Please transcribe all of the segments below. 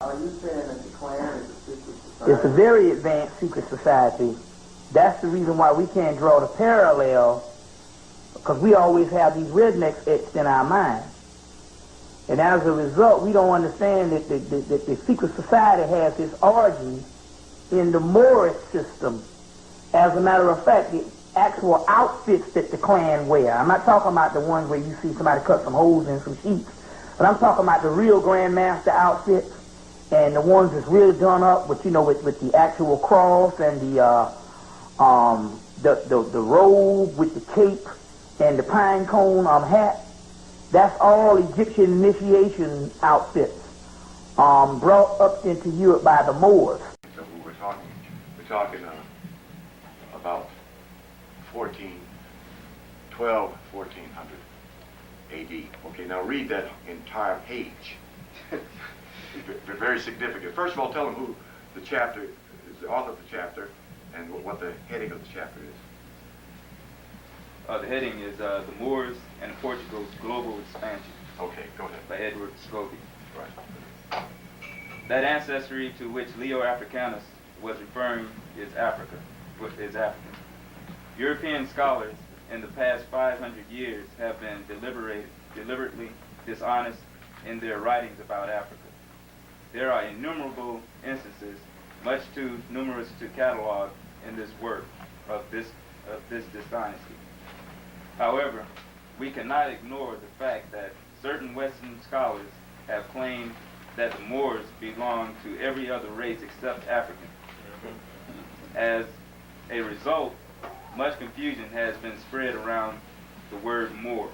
Are you saying that the Klan is a secret society? It's a very advanced secret society. That's the reason why we can't draw the parallel, because we always have these rednecks etched in our minds. And as a result, we don't understand that the secret society has its origin in the Moorish system. As a matter of fact, the actual outfits that the Klan wear, I'm not talking about the ones where you see somebody cut some holes in some sheets, but I'm talking about the real Grand Master outfits, and the ones that's really done up with, you know, with the actual cross and the robe with the cape and the pine cone hat. That's all Egyptian initiation outfits brought up into Europe by the Moors. So we're talking about 1400 AD. Okay, now read that entire page. Very significant. First of all, tell them who the chapter is, the author of the chapter, and what the heading of the chapter is. The heading is The Moors and Portugal's Global Expansion. Okay, go ahead. By Edward Scobie. Right. That ancestry to which Leo Africanus was referring is African. European scholars in the past 500 years have been deliberately dishonest in their writings about Africa. There are innumerable instances, much too numerous to catalog in this work, of this dishonesty. However, we cannot ignore the fact that certain Western scholars have claimed that the Moors belong to every other race except African. As a result, much confusion has been spread around the word Moor.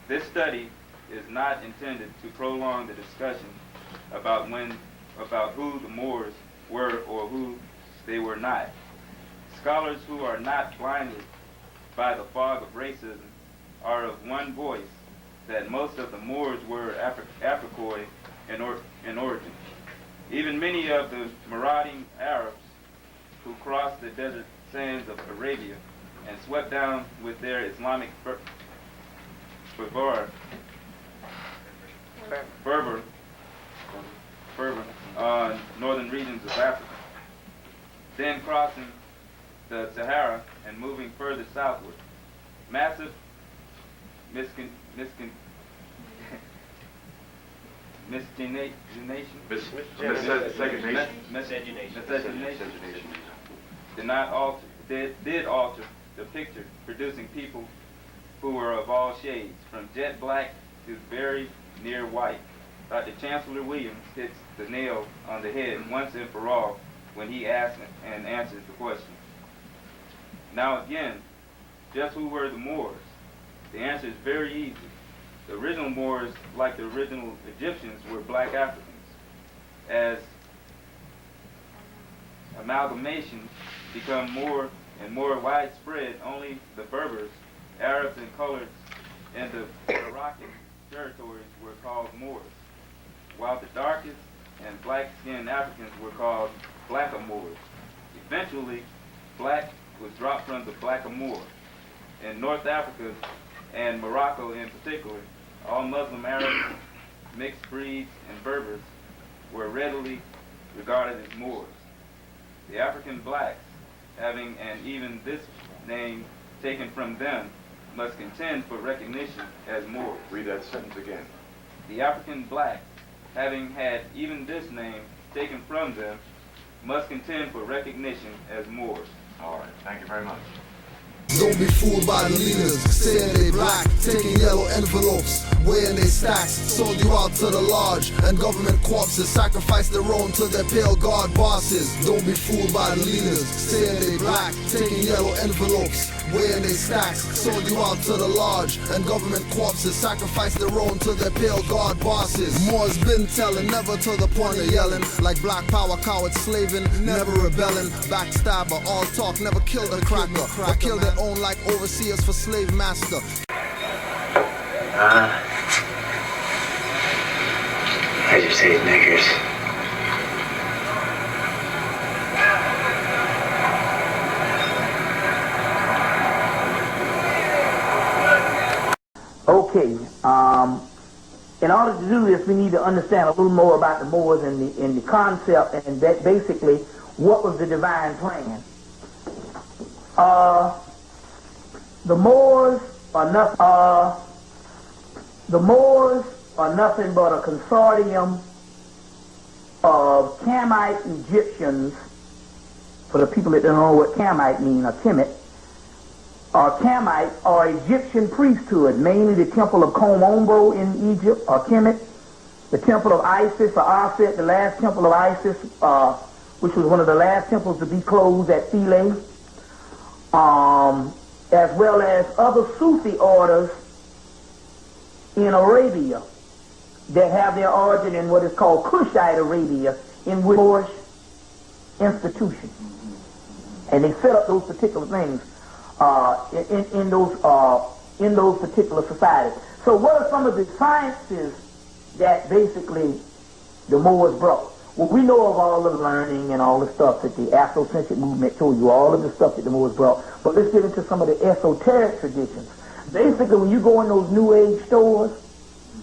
This study is not intended to prolong the discussion about who the Moors were or who they were not. Scholars who are not blinded by the fog of racism are of one voice that most of the Moors were Africoid in origin. Even many of the marauding Arabs who crossed the desert sands of Arabia and swept down with their Islamic fervor northern regions of Africa, then crossing the Sahara and moving further southward. Massive miscegenation did alter the picture, producing people who were of all shades, from jet black to very near white. Dr. Chancellor Williams hits the nail on the head once and for all when he asks and answers the question. Now again, just who were the Moors? The answer is very easy. The original Moors, like the original Egyptians, were black Africans. As amalgamations become more and more widespread, only the Berbers, Arabs, and coloreds in the Moroccan territories were called Moors, while the darkest and black-skinned Africans were called Blackamoors. Eventually, black was dropped from the Blackamoor. In North Africa and Morocco in particular, all Muslim Arabs, mixed breeds, and Berbers were readily regarded as Moors. The African blacks, having and even this name taken from them, must contend for recognition as Moors. Read that sentence again. The African blacks, having had even this name taken from them, must contend for recognition as Moors. All right, thank you very much. Don't be fooled by the leaders, saying they black, taking yellow envelopes, weighing they stacks, sold you out to the lodge, and government corpses sacrifice their own to their pale god bosses. Don't be fooled by the leaders, saying they black, taking yellow envelopes, weighing they stacks, sold you out to the lodge, and government corpses sacrifice their own to their pale god bosses. Moors been telling, never to the point of yelling, like black power cowards slaving, never rebelling, backstabber, all talk, never killed a cracker, or killed their own like overseers for slave master. I just hate niggers. Okay, in order to do this, we need to understand a little more about the Moors and the concept, and that basically what was the divine plan. The Moors are nothing but a consortium of Camite Egyptians. For the people that don't know what Camite mean, or Kemet, or Camite, or Egyptian priesthood, mainly the temple of Kom-Ombo in Egypt, or Kemet, the temple of Isis, or Aset, the last temple of Isis, which was one of the last temples to be closed at Philae, as well as other Sufi orders in Arabia that have their origin in what is called Kushite Arabia, in which Moorish institution. And they set up those particular things in those particular societies. So what are some of the sciences that basically the Moors brought? Well, we know of all the learning and all the stuff that the Afrocentric movement told you, all of the stuff that the Moors brought. But let's get into some of the esoteric traditions. Basically, when you go in those New Age stores,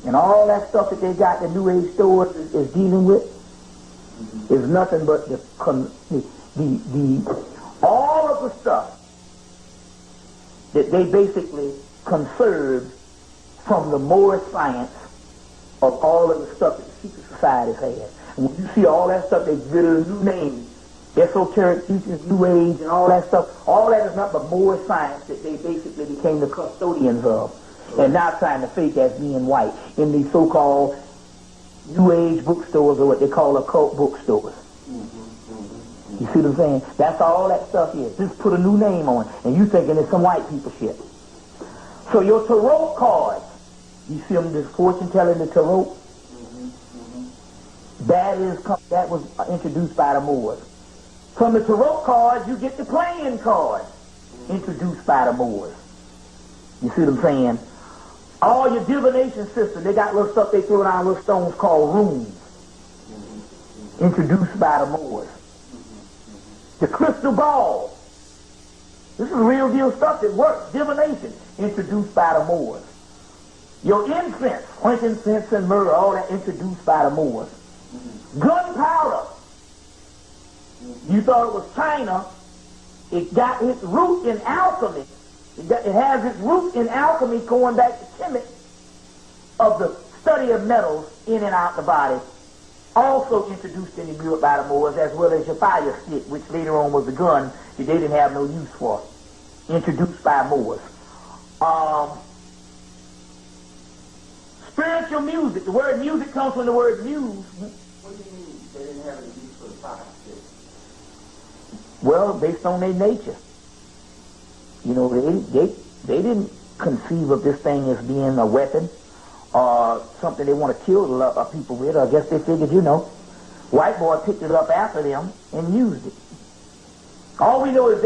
and all that stuff that they got the New Age stores is dealing with, is nothing but all of the stuff that they basically conserved from the Moorish science of all of the stuff that the secret societies had. And when you see all that stuff, they give it a new name, esoteric teachings, New Age, and all that stuff. All that is nothing but Moorish science that they basically became the custodians of, and now trying to fake as being white in these so-called New Age bookstores, or what they call occult bookstores. You see what I'm saying? That's all that stuff is. Just put a new name on it, and you thinking it's some white people shit. So your tarot cards, you see them, this fortune telling, the tarot, that was introduced by the Moors. From the tarot cards, you get the playing cards, introduced by the Moors. You see what I'm saying? All your divination system, they got little stuff they throw down, little stones called runes, introduced by the Moors. The crystal ball, this is real deal stuff that works. Divination, introduced by the Moors. Your incense, frankincense and myrrh, all that introduced by the Moors. Gunpowder, you thought it was China. It got its root in alchemy. It has its root in alchemy going back to Kemet, of the study of metals in and out the body, also introduced into Europe by the Moors, as well as your fire stick, which later on was a gun that they didn't have no use for, introduced by Moors. Spiritual music, the word music comes from the word muse. What do you mean they didn't have any use for the fire stick? Well, based on their nature. You know, they didn't conceive of this thing as being a weapon or something they want to kill people with. I guess they figured, you know, white boy picked it up after them and used it. All we know is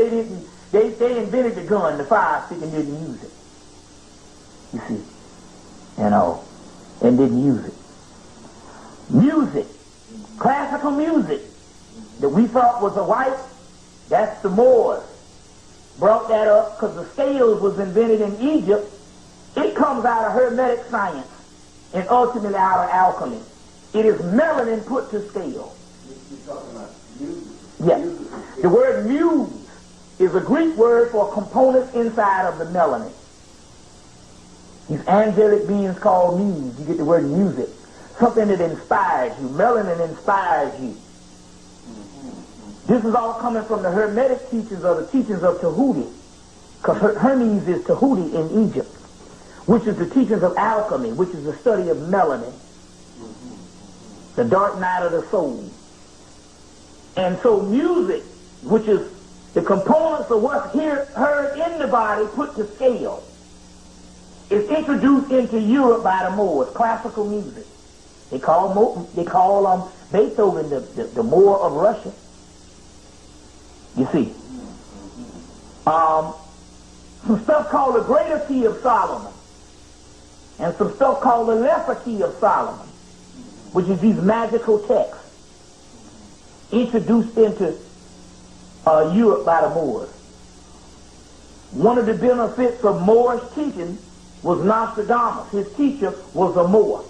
they invented the gun, the fire stick, and didn't use it. You see, you know, and didn't use it. Music, classical music that we thought was a white, that's the Moors. Brought that up because the scales was invented in Egypt. It comes out of Hermetic science and ultimately out of alchemy. It is melanin put to scale. You're talking about music. Yes. The word muse is a Greek word for components inside of the melanin. These angelic beings called muse. You get the word music. Something that inspires you. Melanin inspires you. This is all coming from the Hermetic teachings, or the teachings of Tahuti. Because Hermes is Tahuti in Egypt, which is the teachings of alchemy, which is the study of melanin, the dark night of the soul. And so music, which is the components of what's heard in the body put to scale, is introduced into Europe by the Moors, classical music. They call Beethoven the Moor of Russia. You see. Some stuff called the Greater Key of Solomon, and some stuff called the Lesser Key of Solomon, which is these magical texts introduced into Europe by the Moors. One of the benefits of Moorish teaching was Nostradamus. His teacher was a Moor.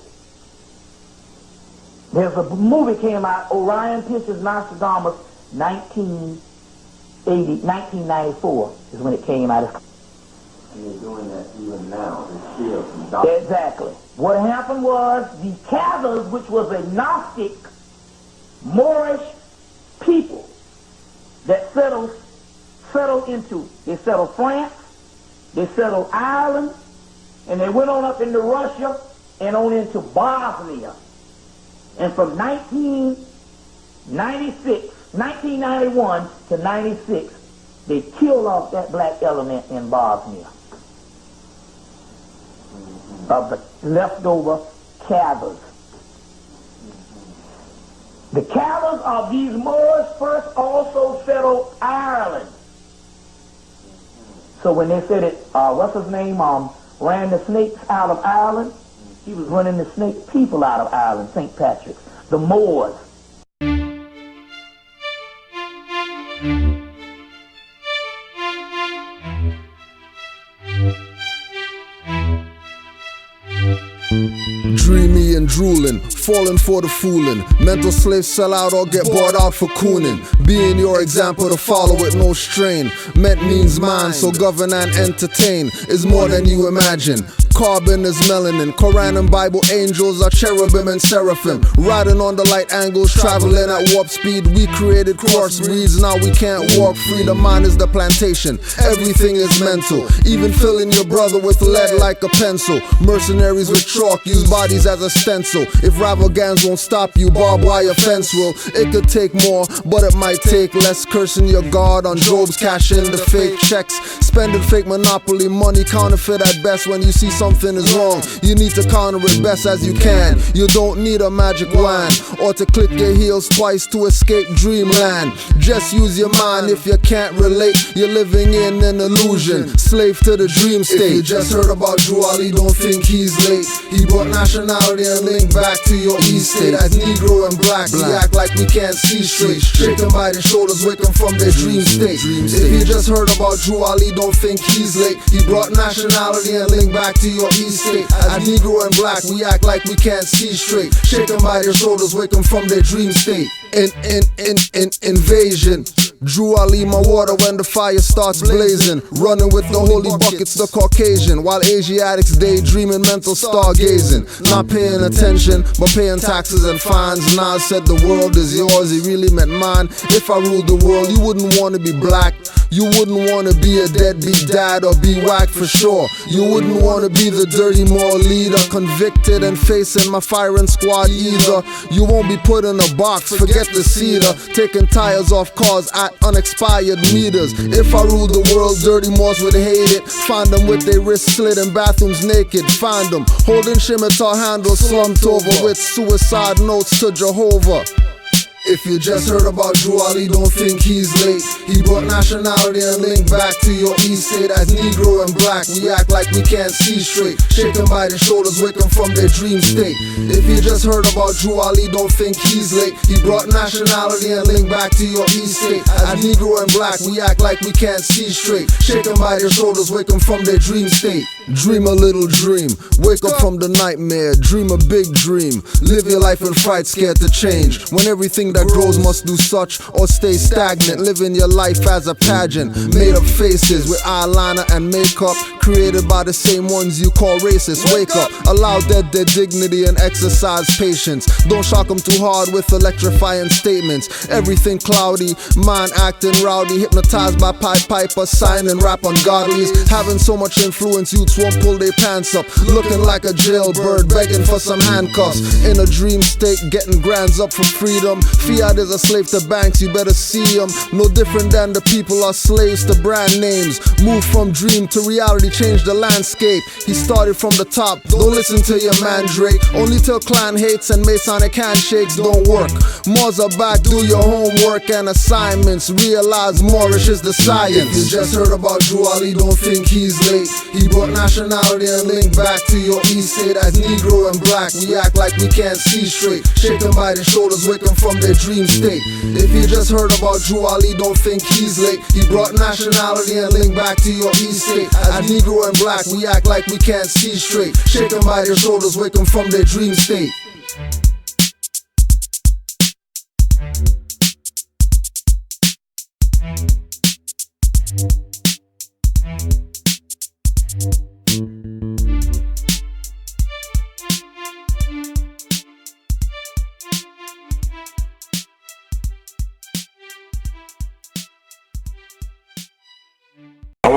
There's a movie came out, Orion Pictures, Nostradamus, 1994 is when it came out. And they're doing that even now. There's still some doctrine. Exactly. What happened was the Cathars, which was a Gnostic, Moorish people that settled they settled France, they settled Ireland, and they went on up into Russia and on into Bosnia. And from 1991 to 96, they killed off that black element in Bosnia of the leftover Cathars. The Cathars of these Moors first also settled Ireland. So when they said it, what's his name, ran the snakes out of Ireland, he was running the snake people out of Ireland, St. Patrick's, the Moors. Dreamy and drooling, falling for the fooling. Mental slaves sell out or get bought out for cooning. Being your example to follow with no strain. Meant means mind, so govern and entertain is more than you imagine. Carbon is melanin, Quran and Bible angels are cherubim and seraphim. Riding on the light angles, traveling at warp speed. We created crossbreeds, now we can't walk free. The mind is the plantation, everything is mental. Even filling your brother with lead like a pencil. Mercenaries with chalk use bodies as a stencil. If rival gangs won't stop you, barbed wire fence will. It could take more, but it might take less. Cursing your God on Job's, cash in the fake checks. Spending fake monopoly money, counterfeit at best. When you see something is wrong, you need to counter it best as you can. You don't need a magic wand or to click your heels twice to escape dreamland. Just use your mind. If you can't relate, you're living in an illusion, slave to the dream state. If you just heard about Drew Ali, don't think he's late. He brought nationality and link back to your East state. As Negro and black, we act like we can't see straight. Shaken by the shoulders, waking from their dream state. If you just heard about Drew Ali, don't think he's late. He brought nationality and link back to your East state. As Negro and black, we act like we can't see straight. Shaken by their shoulders, waking from their dream state. Invasion. Drew Ali, my water when the fire starts blazing. Running with the holy buckets, the Caucasian. While Asiatics daydreaming, mental stargazing. Not paying attention, but paying taxes and fines. Nas said the world is yours, he really meant mine. If I ruled the world, you wouldn't want to be black. You wouldn't want to be a deadbeat dad or be whacked for sure. You wouldn't want to be the dirty Moor leader, convicted and facing my firing squad either. You won't be put in a box, forget the cedar. Taking tires off cars at unexpired meters. If I ruled the world, dirty Moors would hate it. Find them with their wrists slit in bathrooms naked. Find them holding scimitar handles slumped over with suicide notes to Jehovah. If you just heard about Drew Ali, don't think he's late. He brought nationality and link back to your East state. As Negro and black, we act like we can't see straight. Shaken by the shoulders, waking from their dream state. If you just heard about Drew Ali, don't think he's late. He brought nationality and link back to your East state. As Negro and black, we act like we can't see straight. Shaken by their shoulders, waking from their dream state. Dream a little dream, wake up from the nightmare. Dream a big dream, live your life in fright, scared to change. When everything that grows must do such or stay stagnant. Living your life as a pageant, made up faces with eyeliner and makeup, created by the same ones you call racist. Wake up, allow their dignity and exercise patience. Don't shock them too hard with electrifying statements. Everything cloudy, mind acting rowdy, hypnotized by Pied Piper, sign and rap ungodlies. Having so much influence, youths won't pull their pants up, looking like a jailbird, begging for some handcuffs. In a dream state, getting grands up for freedom. Fiat is a slave to banks, you better see him. No different than the people are slaves to brand names. Move from dream to reality, change the landscape. He started from the top, don't listen to your man Drake. Only till clan hates and Masonic handshakes don't work. Moors are back, do your homework and assignments. Realize Moorish is the science. If you just heard about Drew Ali, don't think he's late. He brought nationality and link back to your East state. As Negro and black, we act like we can't see straight. Shaken by the shoulders, waking from their dream state. If you just heard about Drew Ali, don't think he's late. He brought nationality and link back to your East state. As Negro and black, we act like we can't see straight. Shaken by their shoulders, waking from their dream state.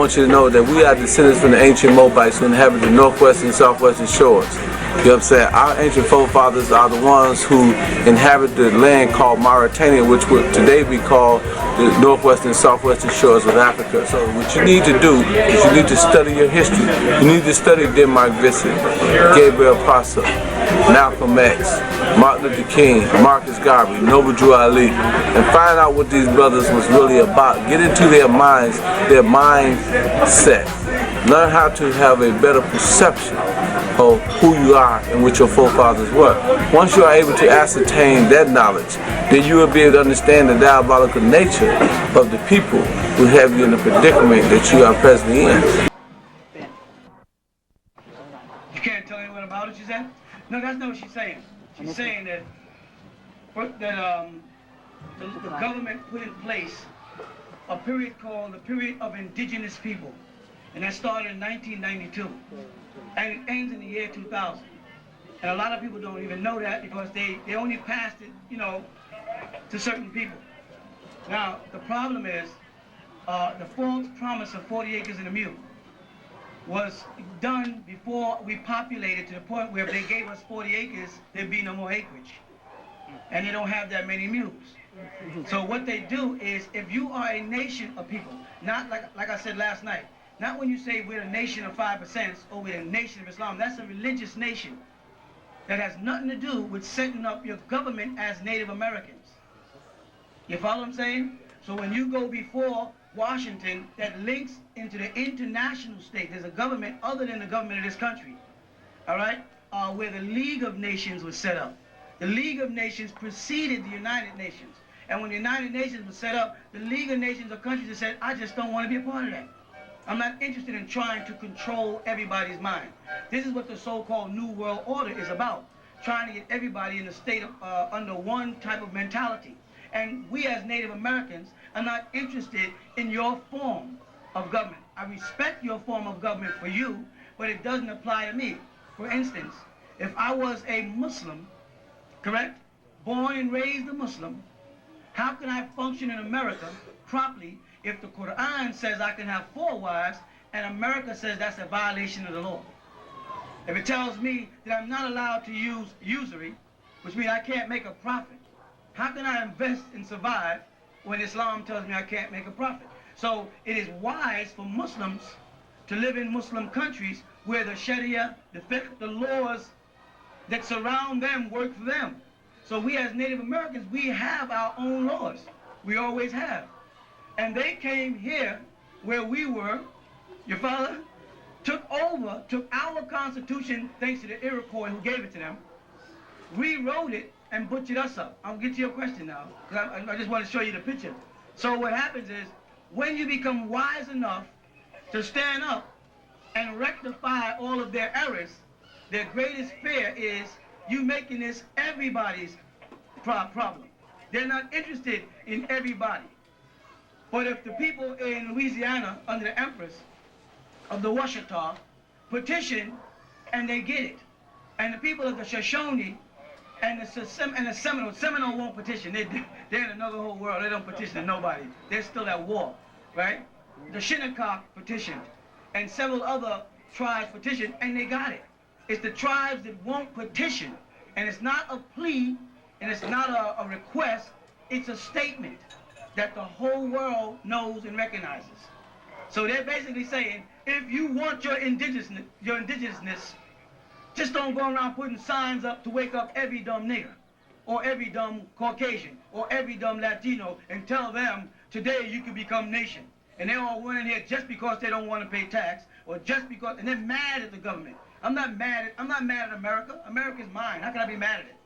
want you to know that we are descendants from the ancient Moabites who inhabit the northwestern and southwestern shores. You know what I'm saying? Our ancient forefathers are the ones who inhabit the land called Mauritania, which would today be called the northwestern and southwestern shores of Africa. So what you need to do is you need to study your history. You need to study Denmark Vincent, Gabriel Prosser, Malcolm X, Martin Luther King, Marcus Garvey, Noble Drew Ali, and find out what these brothers was really about. Get into their minds, their mindset. Learn how to have a better perception of who you are and what your forefathers were. Once you are able to ascertain that knowledge, then you will be able to understand the diabolical nature of the people who have you in the predicament that you are presently in. You can't tell anyone about it, she said? No, that's not what she's saying. She's saying that the government put in place a period called the period of indigenous people. And that started in 1992. And it ends in the year 2000. And a lot of people don't even know that because they only passed it, you know, to certain people. Now, the problem is the false promise of 40 acres and a mule was done before we populated to the point where if they gave us 40 acres, there'd be no more acreage. And they don't have that many mules. So what they do is, if you are a nation of people, not like I said last night, not when you say we're a nation of 5% or we're a nation of Islam, that's a religious nation that has nothing to do with setting up your government as Native Americans. You follow what I'm saying? So when you go before Washington that links into the international state, there's a government other than the government of this country, all right, where the League of Nations was set up. The League of Nations preceded the United Nations. And when the United Nations was set up, the League of Nations are countries that said, I just don't want to be a part of that. I'm not interested in trying to control everybody's mind. This is what the so-called New World Order is about, trying to get everybody in the state of, under one type of mentality. And we as Native Americans are not interested in your form of government. I respect your form of government for you, but it doesn't apply to me. For instance, if I was a Muslim, correct, born and raised a Muslim, how can I function in America properly if the Quran says I can have 4 wives and America says that's a violation of the law? If it tells me that I'm not allowed to use usury, which means I can't make a profit, how can I invest and survive when Islam tells me I can't make a profit? So it is wise for Muslims to live in Muslim countries where the Sharia, the fiqh, the laws that surround them work for them. So we as Native Americans, we have our own laws. We always have. And they came here where we were, your father, took our Constitution, thanks to the Iroquois who gave it to them, rewrote it and butchered us up. I'll get to your question now, because I just want to show you the picture. So what happens is, when you become wise enough to stand up and rectify all of their errors, their greatest fear is you making this everybody's problem. They're not interested in everybody. But if the people in Louisiana under the Empress of the Washita petition and they get it, and the people of the Shoshone and the Seminole won't petition. They're in another whole world. They don't petition to nobody. They're still at war, right? The Shinnecock petitioned, and several other tribes petitioned, and they got it. It's the tribes that won't petition, and it's not a plea, and it's not a request. It's a statement that the whole world knows and recognizes. So they're basically saying, if you want your indigenousness, just don't go around putting signs up to wake up every dumb nigger, or every dumb Caucasian, or every dumb Latino, and tell them, today you can become nation. And they're all running here just because they don't want to pay tax, or just because, and they're mad at the government. I'm not mad at America. America's mine. How can I be mad at it?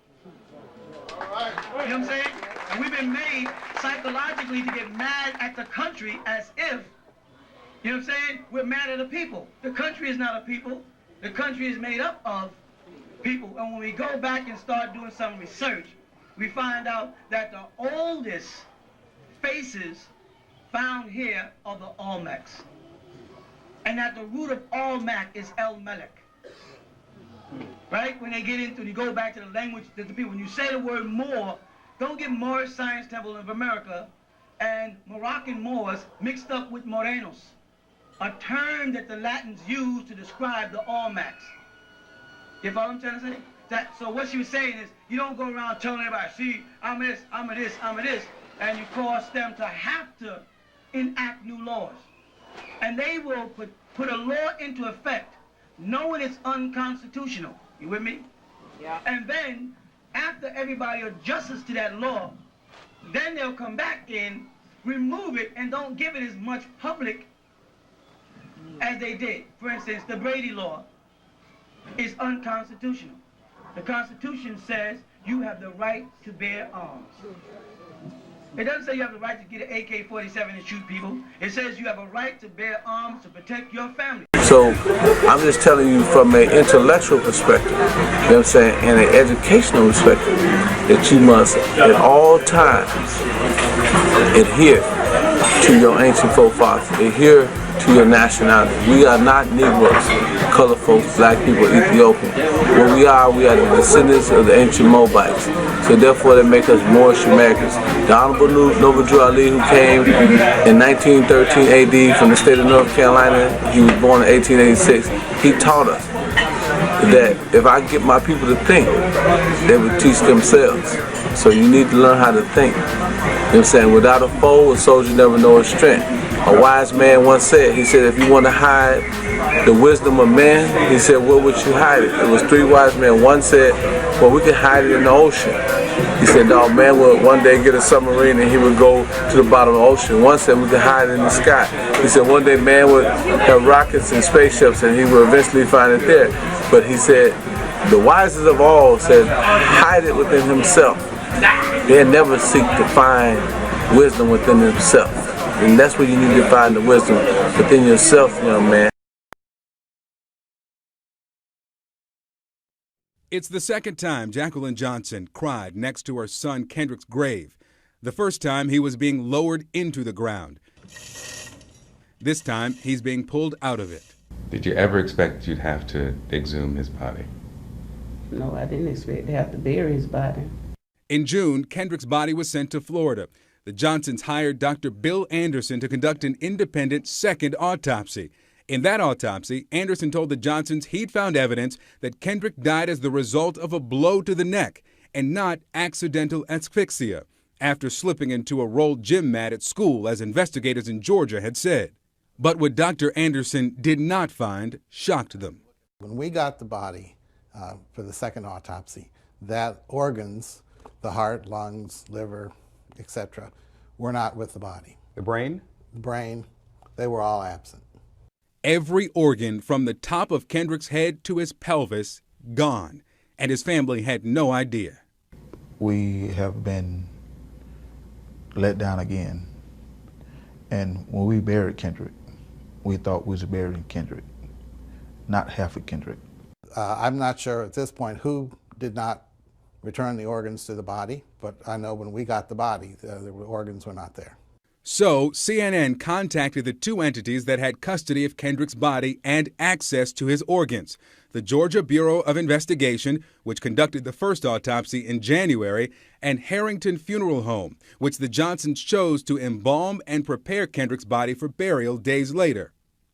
You know what I'm saying? And we've been made psychologically to get mad at the country as if, you know what I'm saying, we're mad at the people. The country is not a people. The country is made up of people. And when we go back and start doing some research, we find out that the oldest faces found here are the Olmecs. And that the root of Olmec is El Melek. Right? When they get into, you go back to the language that the people, when you say the word Moor, don't get Moorish Science Temple of America and Moroccan Moors mixed up with Morenos. a term that the Latins used to describe the Almax. You follow what I'm trying to say? So what she was saying is, you don't go around telling everybody, see, I'm this, I'm a this, I'm a this, and you cause them to have to enact new laws. And they will put a law into effect knowing it's unconstitutional. You with me? Yeah. And then, after everybody adjusts to that law, then they'll come back in, remove it, and don't give it as much public as they did. For instance, the Brady Law is unconstitutional. The Constitution says you have the right to bear arms. It doesn't say you have the right to get an AK-47 and shoot people. It says you have a right to bear arms to protect your family. So I'm just telling you from an intellectual perspective, you know what I'm saying, and an educational perspective, that you must at all times adhere to your ancient forefathers, adhere to your nationality. We are not Negroes, colored folks, black people, Ethiopian. What we are the descendants of the ancient Moabites. So therefore they make us Moorish Americans. The Honorable Noble Drew Ali, who came in 1913 AD from the state of North Carolina, he was born in 1886, he taught us that if I get my people to think, they would teach themselves. So you need to learn how to think. You know what I'm saying? Without a foe, a soldier never knows his strength. A wise man once said, he said, if you want to hide the wisdom of man, he said, where would you hide it? It was three wise men. One said, well, we can hide it in the ocean. He said, no, man would one day get a submarine and he would go to the bottom of the ocean. One said, we can hide it in the sky. He said, one day man would have rockets and spaceships and he would eventually find it there. But he said, the wisest of all said, hide it within himself. They'll never seek to find wisdom within himself. And that's where you need to find the wisdom within yourself, young man. It's the second time Jacqueline Johnson cried next to her son Kendrick's grave. The first time he was being lowered into the ground. This time he's being pulled out of it. Did you ever expect you'd have to exhume his body? No, I didn't expect to have to bury his body. In June, Kendrick's body was sent to Florida. The Johnsons hired Dr. Bill Anderson to conduct an independent second autopsy. In that autopsy, Anderson told the Johnsons he'd found evidence that Kendrick died as the result of a blow to the neck and not accidental asphyxia, after slipping into a rolled gym mat at school, as investigators in Georgia had said. But what Dr. Anderson did not find shocked them. When we got the body for the second autopsy, that organs, the heart, lungs, liver, etc., were not with the body. The brain? The brain, they were all absent. Every organ from the top of Kendrick's head to his pelvis gone, and his family had no idea. We have been let down again. And when we buried Kendrick, we thought we was burying Kendrick, not half of Kendrick. I'm not sure at this point who did not return the organs to the body, but I know when we got the body, the organs were not there. So CNN contacted the two entities that had custody of Kendrick's body and access to his organs: the Georgia Bureau of Investigation, which conducted the first autopsy in January, and Harrington Funeral Home, which the Johnsons chose to embalm and prepare Kendrick's body for burial days later.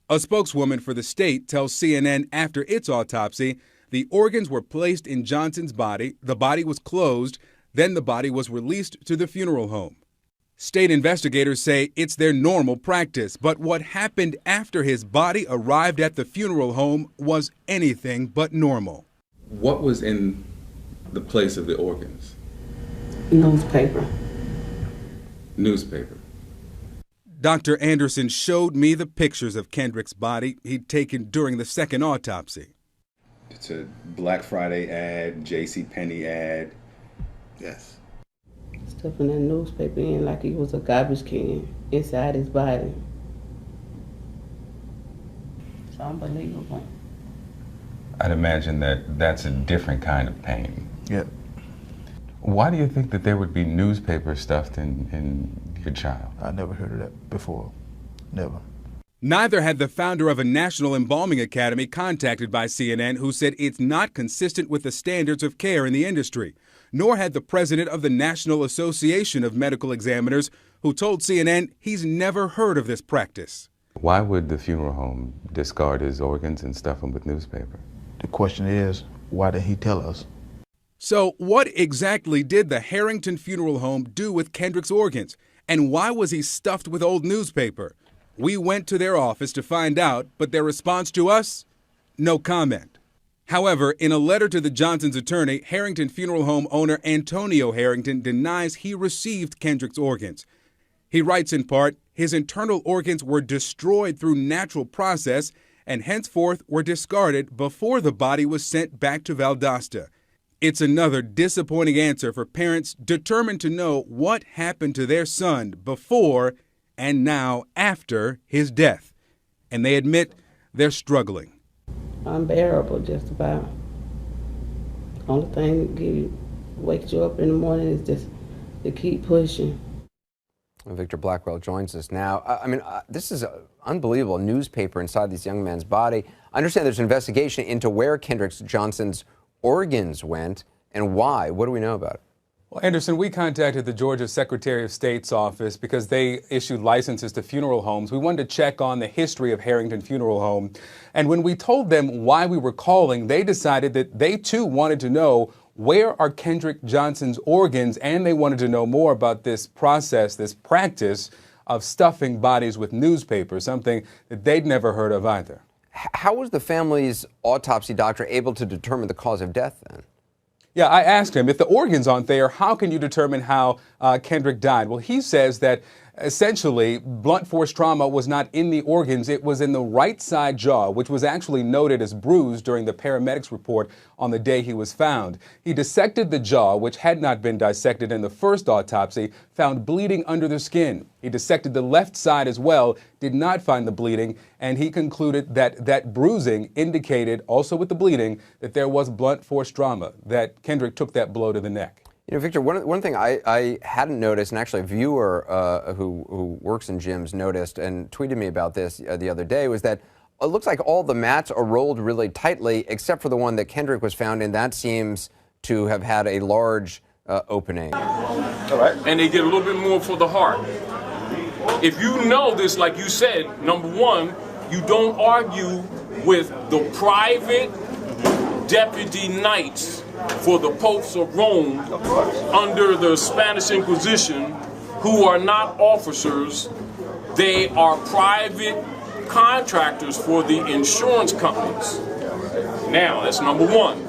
A spokeswoman for the state tells CNN after its autopsy, the organs were placed in Johnson's body, the body was closed, then the body was released to the funeral home. State investigators say it's their normal practice, but what happened after his body arrived at the funeral home was anything but normal. What was in the place of the organs? Newspaper. Newspaper. Dr. Anderson showed me the pictures of Kendrick's body he'd taken during the second autopsy. It's a Black Friday ad, JCPenney ad. Yes. Stuffing that newspaper in like he was a garbage can inside his body. It's unbelievable. I'd imagine that that's a different kind of pain. Yep. Why do you think that there would be newspaper stuffed in your child? I never heard of that before. Never. Neither had the founder of a National Embalming Academy contacted by CNN, who said it's not consistent with the standards of care in the industry. Nor had the president of the National Association of Medical Examiners, who told CNN he's never heard of this practice. Why would the funeral home discard his organs and stuff them with newspaper? The question is, why did he tell us? So what exactly did the Harrington Funeral Home do with Kendrick's organs? And why was he stuffed with old newspaper? We went to their office to find out, but their response to us? No comment. However, in a letter to the Johnsons' attorney, Harrington Funeral Home owner Antonio Harrington denies he received Kendrick's organs. He writes in part, his internal organs were destroyed through natural process and henceforth were discarded before the body was sent back to Valdosta. It's another disappointing answer for parents determined to know what happened to their son before and now after his death. And they admit they're struggling. Unbearable, just about. Only thing that wakes you up in the morning is just to keep pushing. Victor Blackwell joins us now. This is unbelievable. Newspaper inside this young man's body. I understand there's an investigation into where Kendrick Johnson's organs went and why. What do we know about it? Well, Anderson, we contacted the Georgia Secretary of State's office because they issued licenses to funeral homes. We wanted to check on the history of Harrington Funeral Home. And when we told them why we were calling, they decided that they too wanted to know where are Kendrick Johnson's organs, and they wanted to know more about this process, this practice of stuffing bodies with newspapers, something that they'd never heard of either. How was the family's autopsy doctor able to determine the cause of death then? Yeah, I asked him, if the organs aren't there, how can you determine how Kendrick died? Well, he says that essentially blunt force trauma was not in the organs, it was in the right side jaw, which was actually noted as bruised during the paramedics report on the day he was found. He dissected the jaw, which had not been dissected in the first autopsy, found bleeding under the skin. He dissected the left side as well, did not find the bleeding, and he concluded that that bruising indicated, also with the bleeding, that there was blunt force trauma, that Kendrick took that blow to the neck. You know, Victor, one thing I hadn't noticed, and actually a viewer who works in gyms noticed and tweeted me about this the other day, was that it looks like all the mats are rolled really tightly, except for the one that Kendrick was found in. That seems to have had a large opening. All right. And they get a little bit more for the heart. If you know this, like you said, number one, you don't argue with the private deputy knights for the popes of Rome under the Spanish Inquisition, who are not officers. They are private contractors for the insurance companies. Now, that's number one.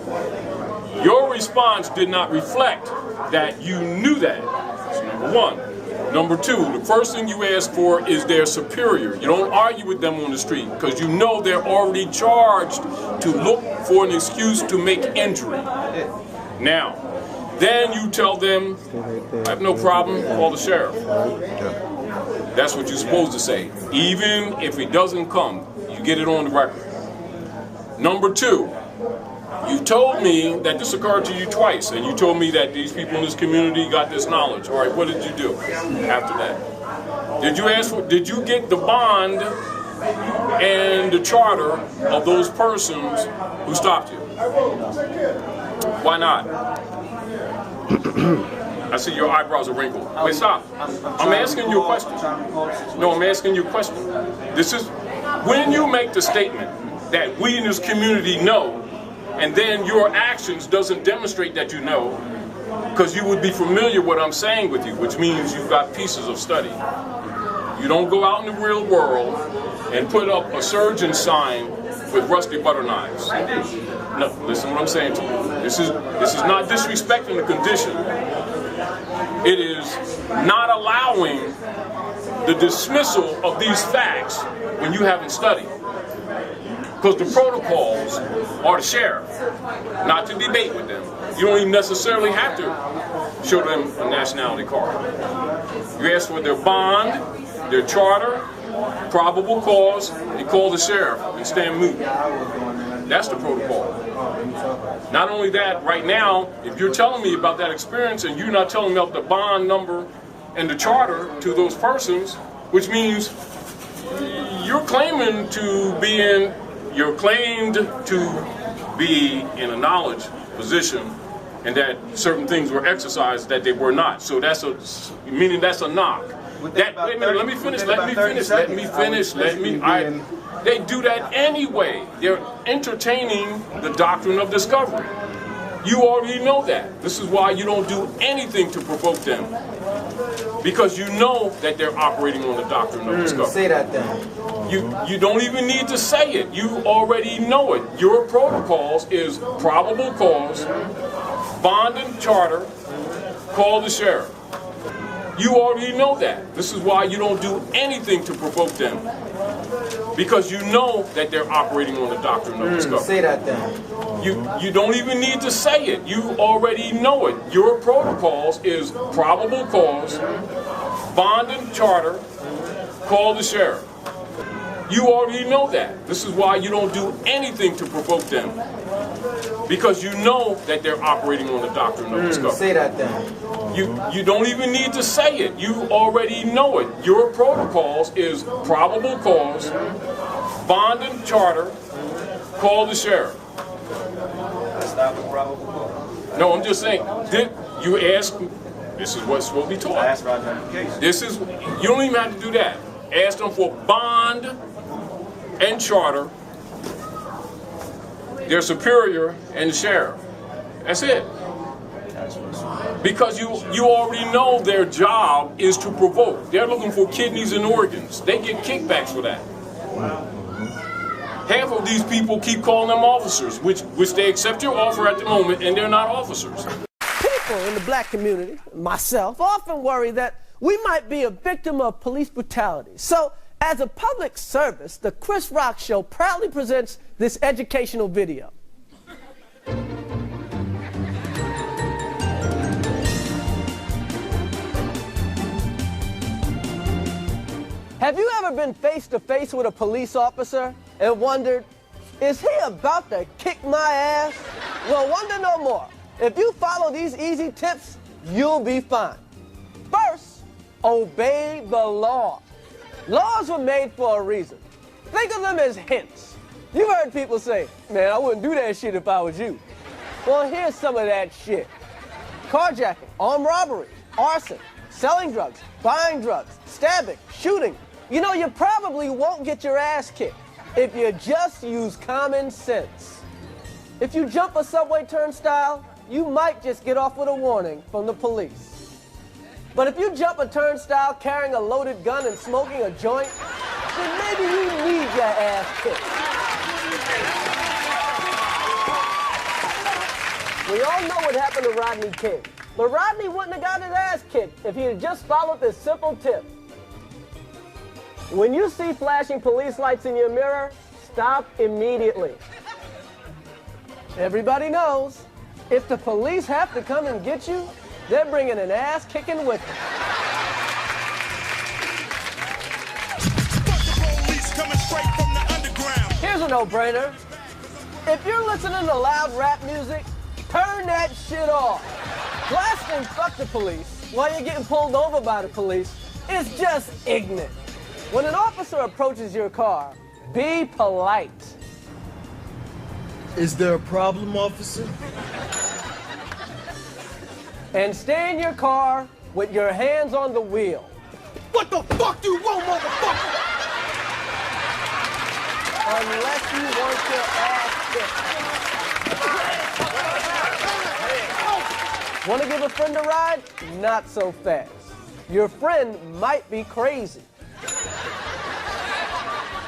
Your response did not reflect that you knew that. That's number one. Number two, the first thing you ask for is their superior. You don't argue with them on the street because you know they're already charged to look for an excuse to make injury. Now, then you tell them, I have no problem, call the sheriff. That's what you're supposed to say. Even if it doesn't come, you get it on the record. Number two, you told me that this occurred to you twice, and you told me that these people in this community got this knowledge. All right, what did you do after that? Did you get the bond and the charter of those persons who stopped you? Why not? I see your eyebrows are wrinkled. Wait, stop. I'm asking you a question. No, I'm asking you a question. This is when you make the statement that we in this community know, and then your actions doesn't demonstrate that you know, because you would be familiar with what I'm saying with you, which means you've got pieces of study. You don't go out in the real world and put up a surgeon sign with rusty butter knives. No, listen what I'm saying to you. This is not disrespecting the condition. It is not allowing the dismissal of these facts when you haven't studied. Because the protocols are the sheriff, not to debate with them. You don't even necessarily have to show them a nationality card. You ask for their bond, their charter, probable cause, you call the sheriff and stand mute. That's the protocol. Not only that, right now, if you're telling me about that experience and you're not telling me about the bond number and the charter to those persons, which means you're claiming to be in a knowledge position and that certain things were exercised that they were not. So that's a knock. Wait a minute, let me finish. They do that anyway. They're entertaining the doctrine of discovery. You already know that. This is why you don't do anything to provoke them. Because you know that they're operating on the doctrine of discovery. Say that then. You don't even need to say it. You already know it. Your protocols is probable cause, bond and charter, call the sheriff. You already know that. This is why you don't do anything to provoke them. Because you know that they're operating on the doctrine of discovery. Say that then. You don't even need to say it. You already know it. Your protocols is probable cause, bond and charter, call the sheriff. You already know that. This is why you don't do anything to provoke them. Because you know that they're operating on the doctrine of discovery. Say that then. You don't even need to say it. You already know it. Your protocols is probable cause, bond and charter, call the sheriff. That's not the probable cause. No, I'm just saying. You ask. This is what's supposed to be taught. Ask for identification. This is. You don't even have to do that. Ask them for bond and charter, their superior, and the sheriff. That's it. Because you already know their job is to provoke. They're looking for kidneys and organs. They get kickbacks for that. Half of these people keep calling them officers, which they accept your offer at the moment, and they're not officers. People in the black community, myself, often worry that we might be a victim of police brutality. So, as a public service, the Chris Rock Show proudly presents this educational video. Have you ever been face to face with a police officer and wondered, is he about to kick my ass? Well, wonder no more. If you follow these easy tips, you'll be fine. First, obey the law. Laws were made for a reason. Think of them as hints. You've heard people say, man, I wouldn't do that shit if I was you. Well, here's some of that shit. Carjacking, armed robbery, arson, selling drugs, buying drugs, stabbing, shooting. You know, you probably won't get your ass kicked if you just use common sense. If you jump a subway turnstile, you might just get off with a warning from the police. But if you jump a turnstile carrying a loaded gun and smoking a joint, then maybe you need your ass kicked. We all know what happened to Rodney King, but Rodney wouldn't have got his ass kicked if he had just followed this simple tip. When you see flashing police lights in your mirror, stop immediately. Everybody knows, if the police have to come and get you, they're bringing an ass kicking with them. Here's a no-brainer. If you're listening to loud rap music, turn that shit off. Blasting "fuck the police" while you're getting pulled over by the police is just ignorant. When an officer approaches your car, be polite. Is there a problem, officer? And stay in your car with your hands on the wheel. What the fuck do you want, motherfucker? Unless you want your ass kicked. Want to give a friend a ride? Not so fast. Your friend might be crazy.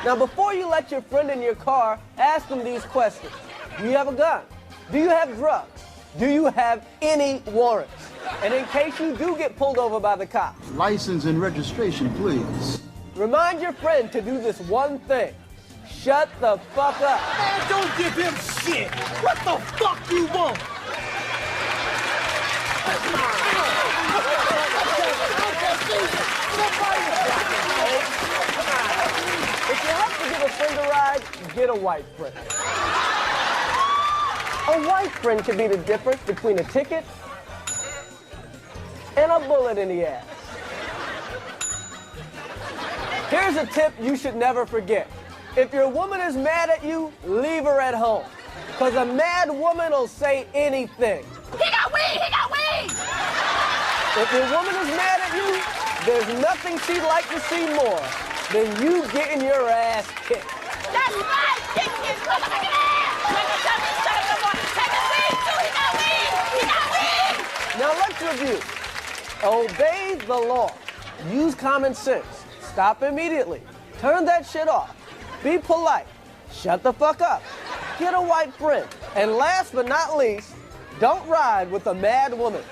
Now, before you let your friend in your car, ask them these questions. Do you have a gun? Do you have drugs? Do you have any warrants? And in case you do get pulled over by the cops, License and registration, please. remind your friend to do this one thing. Shut the fuck up. Man, don't give him shit. What the fuck you want? If you have to give a friend a ride, get a white friend. A white friend can be the difference between a ticket and a bullet in the ass. Here's a tip you should never forget. If your woman is mad at you, leave her at home. Because a mad woman will say anything. He got weed! He got weed! If your woman is mad at you, There's nothing she'd like to see more than you getting your ass kicked. That's right, kick his motherfucking ass! Like a dummy, shut up no more. Take a weed, too. He got weed! Now let's review. Obey the law. Use common sense. Stop immediately. Turn that shit off. Be polite. Shut the fuck up. Get a white friend. And last but not least, don't ride with a mad woman.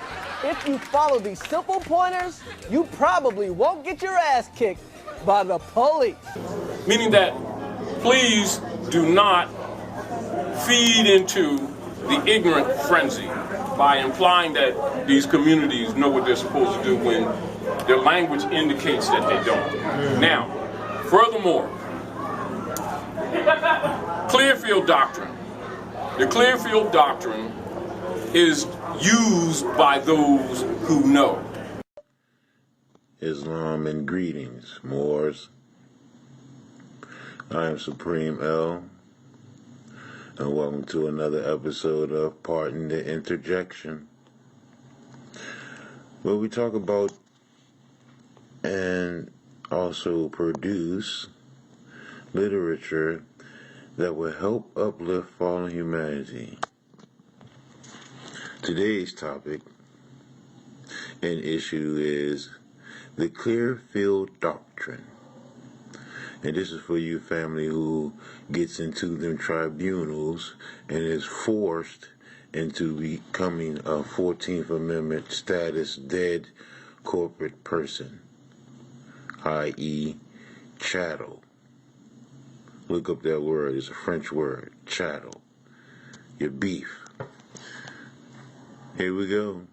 If you follow these simple pointers, you probably won't get your ass kicked by the police. Meaning that please do not feed into the ignorant frenzy by implying that these communities know what they're supposed to do when their language indicates that they don't. Now, furthermore, Clearfield doctrine. The Clearfield doctrine is used by those who know. Islam and greetings, Moors. I am Supreme L, and welcome to another episode of Pardon the Interjection, where we talk about and also produce literature that will help uplift fallen humanity. Today's topic and issue is the Clearfield doctrine. And this is for you family who gets into them tribunals and is forced into becoming a 14th Amendment status dead corporate person, i.e. chattel. Look up that word. It's a French word, chattel. Your beef. Here we go.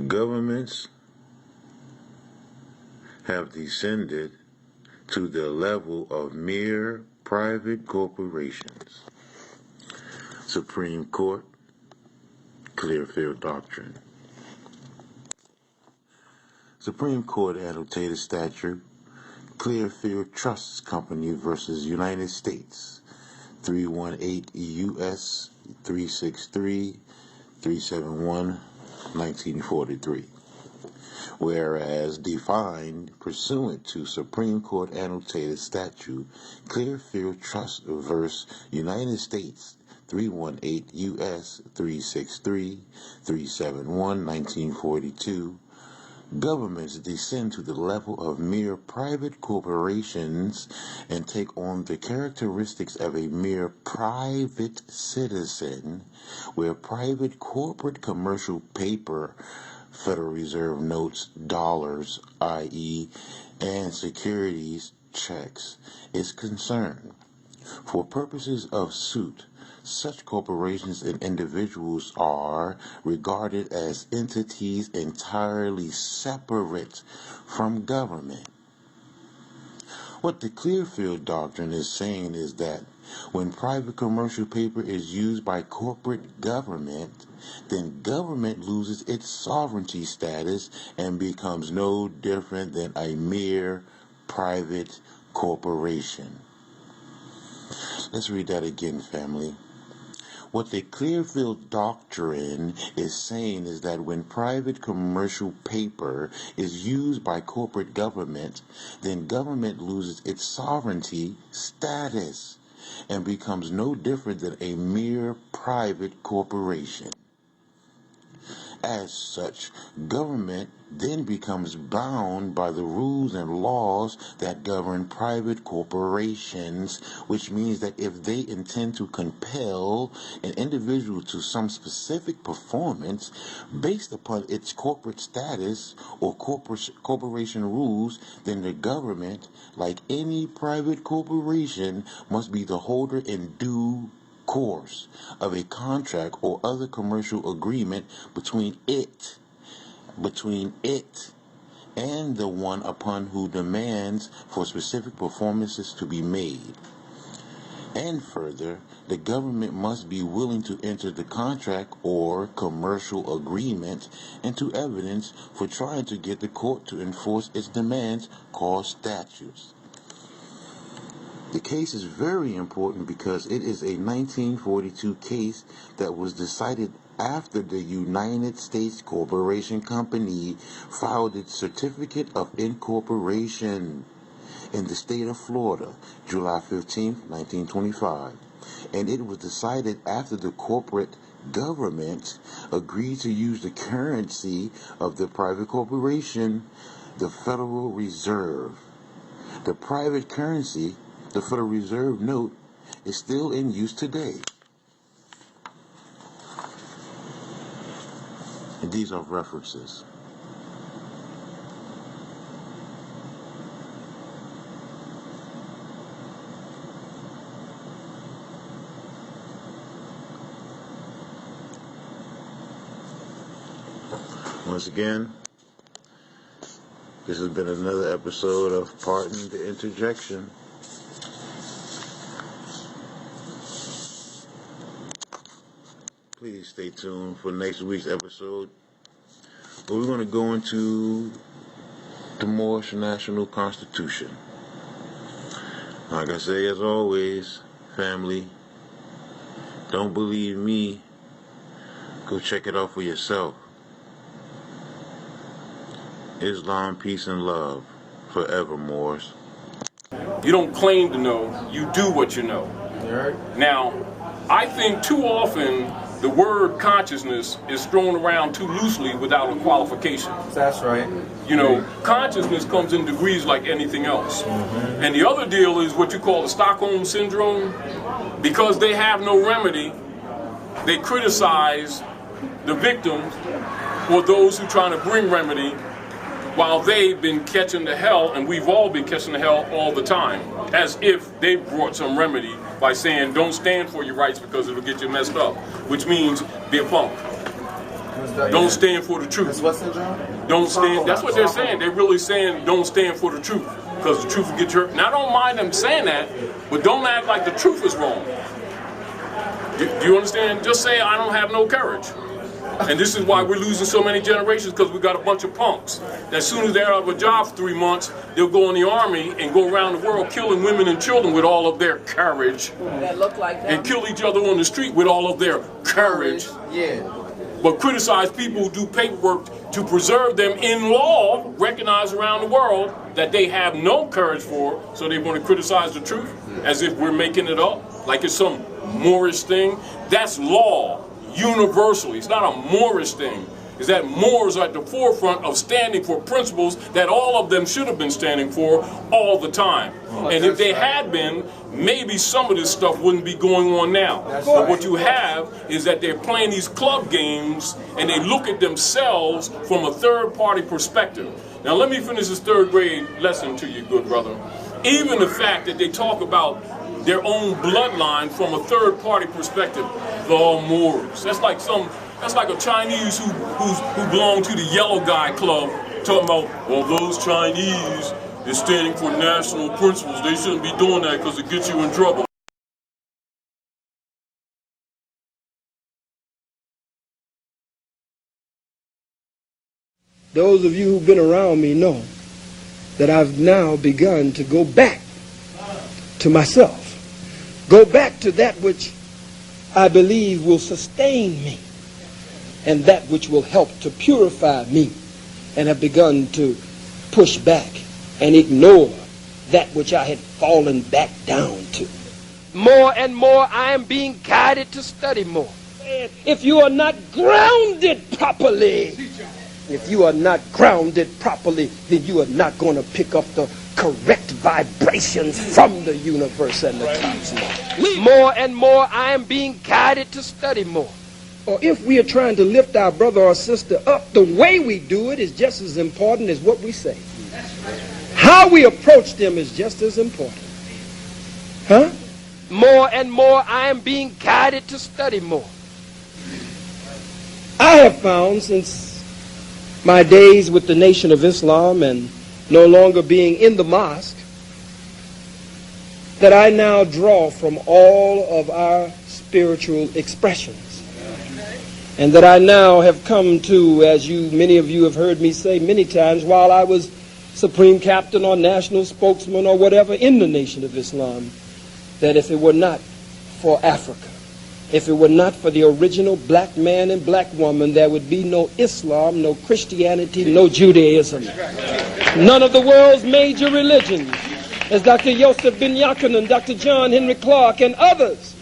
Governments have descended to the level of mere private corporations. Supreme Court, Clearfield Doctrine. Supreme Court annotated statute, Clearfield Trust Company versus United States, 318 U.S. 363, 371, 1943. Whereas defined pursuant to Supreme Court annotated statute, Clearfield Trust versus United States, 318 U.S. 363, 371, 1942, governments descend to the level of mere private corporations and take on the characteristics of a mere private citizen, where private corporate commercial paper, Federal Reserve notes, dollars, i.e., and securities, checks, is concerned. For purposes of suit, such corporations and individuals are regarded as entities entirely separate from government. What the Clearfield Doctrine is saying is that when private commercial paper is used by corporate government, then government loses its sovereignty status and becomes no different than a mere private corporation. Let's read that again, family. What the Clearfield Doctrine is saying is that when private commercial paper is used by corporate government, then government loses its sovereignty status and becomes no different than a mere private corporation. As such, government then becomes bound by the rules and laws that govern private corporations, which means that if they intend to compel an individual to some specific performance based upon its corporate status or corporation rules, then the government, like any private corporation, must be the holder in due course of a contract or other commercial agreement between it and the one upon who demands for specific performances to be made. And further, the government must be willing to enter the contract or commercial agreement into evidence for trying to get the court to enforce its demands, called statutes. The case is very important because it is a 1942 case that was decided after the United States Corporation Company filed its certificate of incorporation in the state of Florida, July 15, 1925. And it was decided after the corporate government agreed to use the currency of the private corporation, the Federal Reserve. The private currency, the Federal Reserve note, is still in use today. And these are references. Once again, this has been another episode of Pardon the Interjection. Please stay tuned for next week's episode, where we're going to go into the Moorish National Constitution. Like I say, as always, family, don't believe me, go check it out for yourself. Islam, peace, and love forever, Moors. You don't claim to know, you do what you know. Right. Now, I think too often the word consciousness is thrown around too loosely without a qualification. That's right. You know, consciousness comes in degrees like anything else. Mm-hmm. And the other deal is what you call the Stockholm Syndrome. Because they have no remedy, they criticize the victims or those who are trying to bring remedy, while they've been catching the hell, and we've all been catching the hell all the time, as if they brought some remedy by saying don't stand for your rights because it'll get you messed up, which means be a punk. Don't stand for the truth. Don't stand. That's what they're saying. They're really saying don't stand for the truth because the truth will get you hurt. And I don't mind them saying that, but don't act like the truth is wrong. Do you understand? Just say I don't have no courage. And this is why we're losing so many generations, because we got a bunch of punks. As soon as they're out of a job for 3 months, they'll go in the army and go around the world killing women and children with all of their courage. That look like them. And kill each other on the street with all of their courage. Yeah. But criticize people who do paperwork to preserve them in law, recognized around the world that they have no courage for, so they want to criticize the truth as if we're making it up, like it's some Moorish thing. That's law. Universally. It's not a Moorish thing. It's that Moors are at the forefront of standing for principles that all of them should have been standing for all the time. And if they had been, maybe some of this stuff wouldn't be going on now. But what you have is that they're playing these club games and they look at themselves from a third-party perspective. Now let me finish this third grade lesson to you, good brother. Even the fact that they talk about their own bloodline from a third-party perspective, the Moors. That's like a Chinese who belong to the yellow guy club, talking about, well, those Chinese is standing for national principles. They shouldn't be doing that because it gets you in trouble. Those of you who've been around me know that I've now begun to go back to myself. Go back to that which I believe will sustain me and that which will help to purify me, and have begun to push back and ignore that which I had fallen back down to. More and more I am being guided to study more. If you are not grounded properly, then you are not going to pick up the correct vibrations from the universe and the cosmos. More and more I am being guided to study more. Or if we are trying to lift our brother or sister up, the way we do it is just as important as what we say. How we approach them is just as important. Huh? More and more I am being guided to study more. I have found since my days with the Nation of Islam and no longer being in the mosque, that I now draw from all of our spiritual expressions. And that I now have come to, as many of you have heard me say many times, while I was Supreme Captain or National Spokesman or whatever in the Nation of Islam, that if it were not for Africa, if it were not for the original black man and black woman, there would be no Islam, no Christianity, no Judaism. None of the world's major religions, as Dr. Yosef Ben Yaakov, Dr. John Henry Clark, and others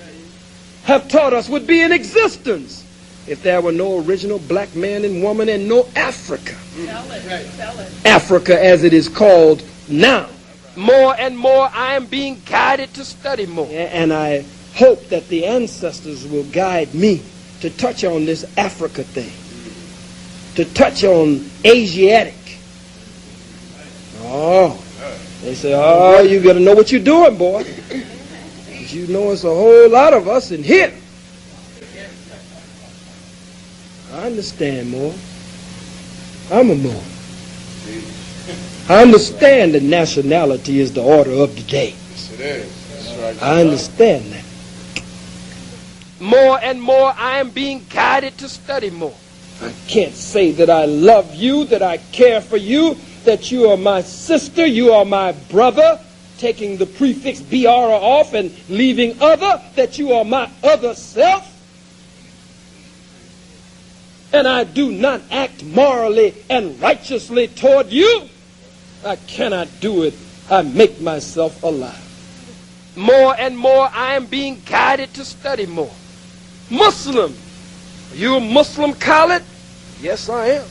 have taught us, would be in existence if there were no original black man and woman and no Africa. Africa as it is called now. More and more I am being guided to study more. And I hope that the ancestors will guide me to touch on this Africa thing, to touch on Asiatic. Oh, they say, oh, you got to know what you're doing, boy. Because you know it's a whole lot of us in here. I understand more. I'm a Moor. I understand that nationality is the order of the day. Yes, it is. That's right. I understand that. More and more I am being guided to study more. I can't say that I love you, that I care for you, that you are my sister, you are my brother, taking the prefix BR off and leaving other, that you are my other self. And I do not act morally and righteously toward you. I cannot do it. I make myself alive. More and more I am being guided to study more. Muslim. Are you a Muslim, Khalid? Yes, I am.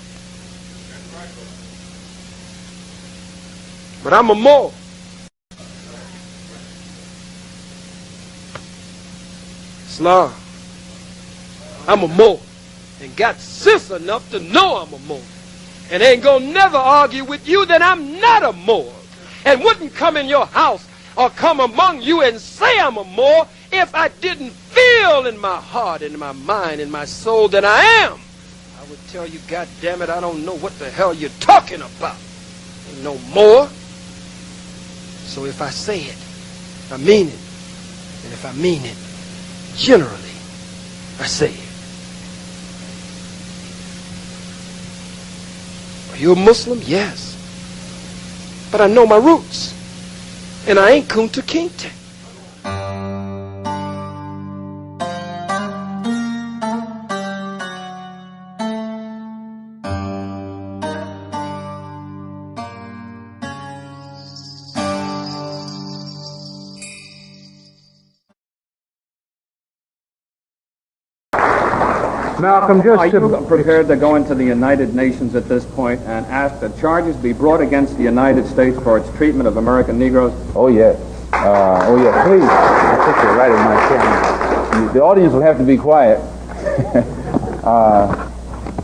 But I'm a Moor. Islam. I'm a Moor. And got sense enough to know I'm a Moor. And ain't gonna never argue with you that I'm not a Moor. And wouldn't come in your house or come among you and say I'm a Moor if I didn't feel in my heart, in my mind, in my soul that I am. I would tell you, God damn it, I don't know what the hell you're talking about. Ain't no more. So if I say it, I mean it. And if I mean it, generally, I say it. Are you a Muslim? Yes. But I know my roots. And I ain't Kunta Kinte. Malcolm, are you prepared to go into the United Nations at this point and ask that charges be brought against the United States for its treatment of American Negroes? Oh, yes. Please. I'll take you right in my camera. The audience will have to be quiet.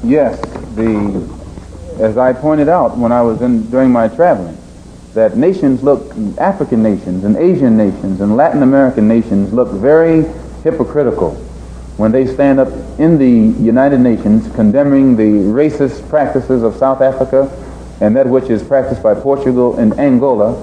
Yes, as I pointed out when I was during my traveling, that African nations and Asian nations and Latin American nations look very hypocritical when they stand up in the United Nations condemning the racist practices of South Africa and that which is practiced by Portugal and Angola,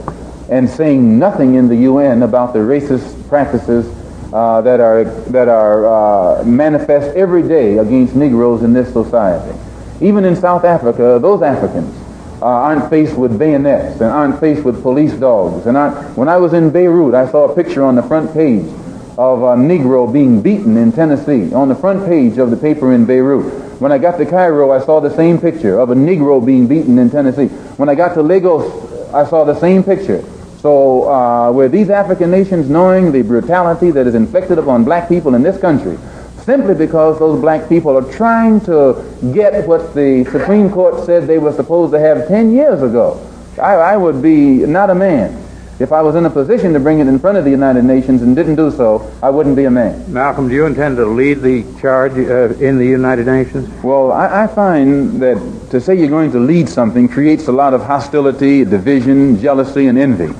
and saying nothing in the UN about the racist practices that are manifest every day against Negroes in this society. Even in South Africa, those Africans aren't faced with bayonets and aren't faced with police dogs. And when I was in Beirut, I saw a picture on the front page of a Negro being beaten in Tennessee, on the front page of the paper in Beirut. When I got to Cairo, I saw the same picture of a Negro being beaten in Tennessee. When I got to Lagos, I saw the same picture. So were these African nations knowing the brutality that is inflicted upon black people in this country, simply because those black people are trying to get what the Supreme Court said they were supposed to have 10 years ago? I would be not a man. If I was in a position to bring it in front of the United Nations and didn't do so, I wouldn't be a man. Malcolm, do you intend to lead the charge in the United Nations? Well, I find that to say you're going to lead something creates a lot of hostility, division, jealousy, and envy.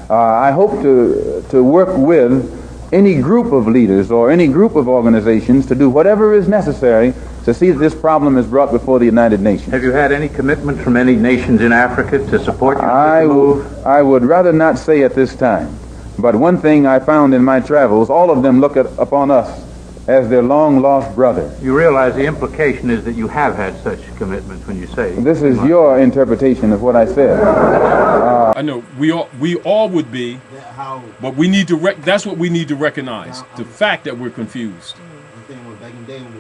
I hope to work with any group of leaders or any group of organizations to do whatever is necessary to see that this problem is brought before the United Nations. Have you had any commitment from any nations in Africa to support you in this move? I would rather not say at this time. But one thing I found in my travels, all of them look upon us as their long-lost brother. You realize the implication is that you have had such commitments when you say... This is your interpretation of what I said. I know, we all would be, but we need to, that's what we need to recognize, the fact that we're confused. The thing was, back in the day when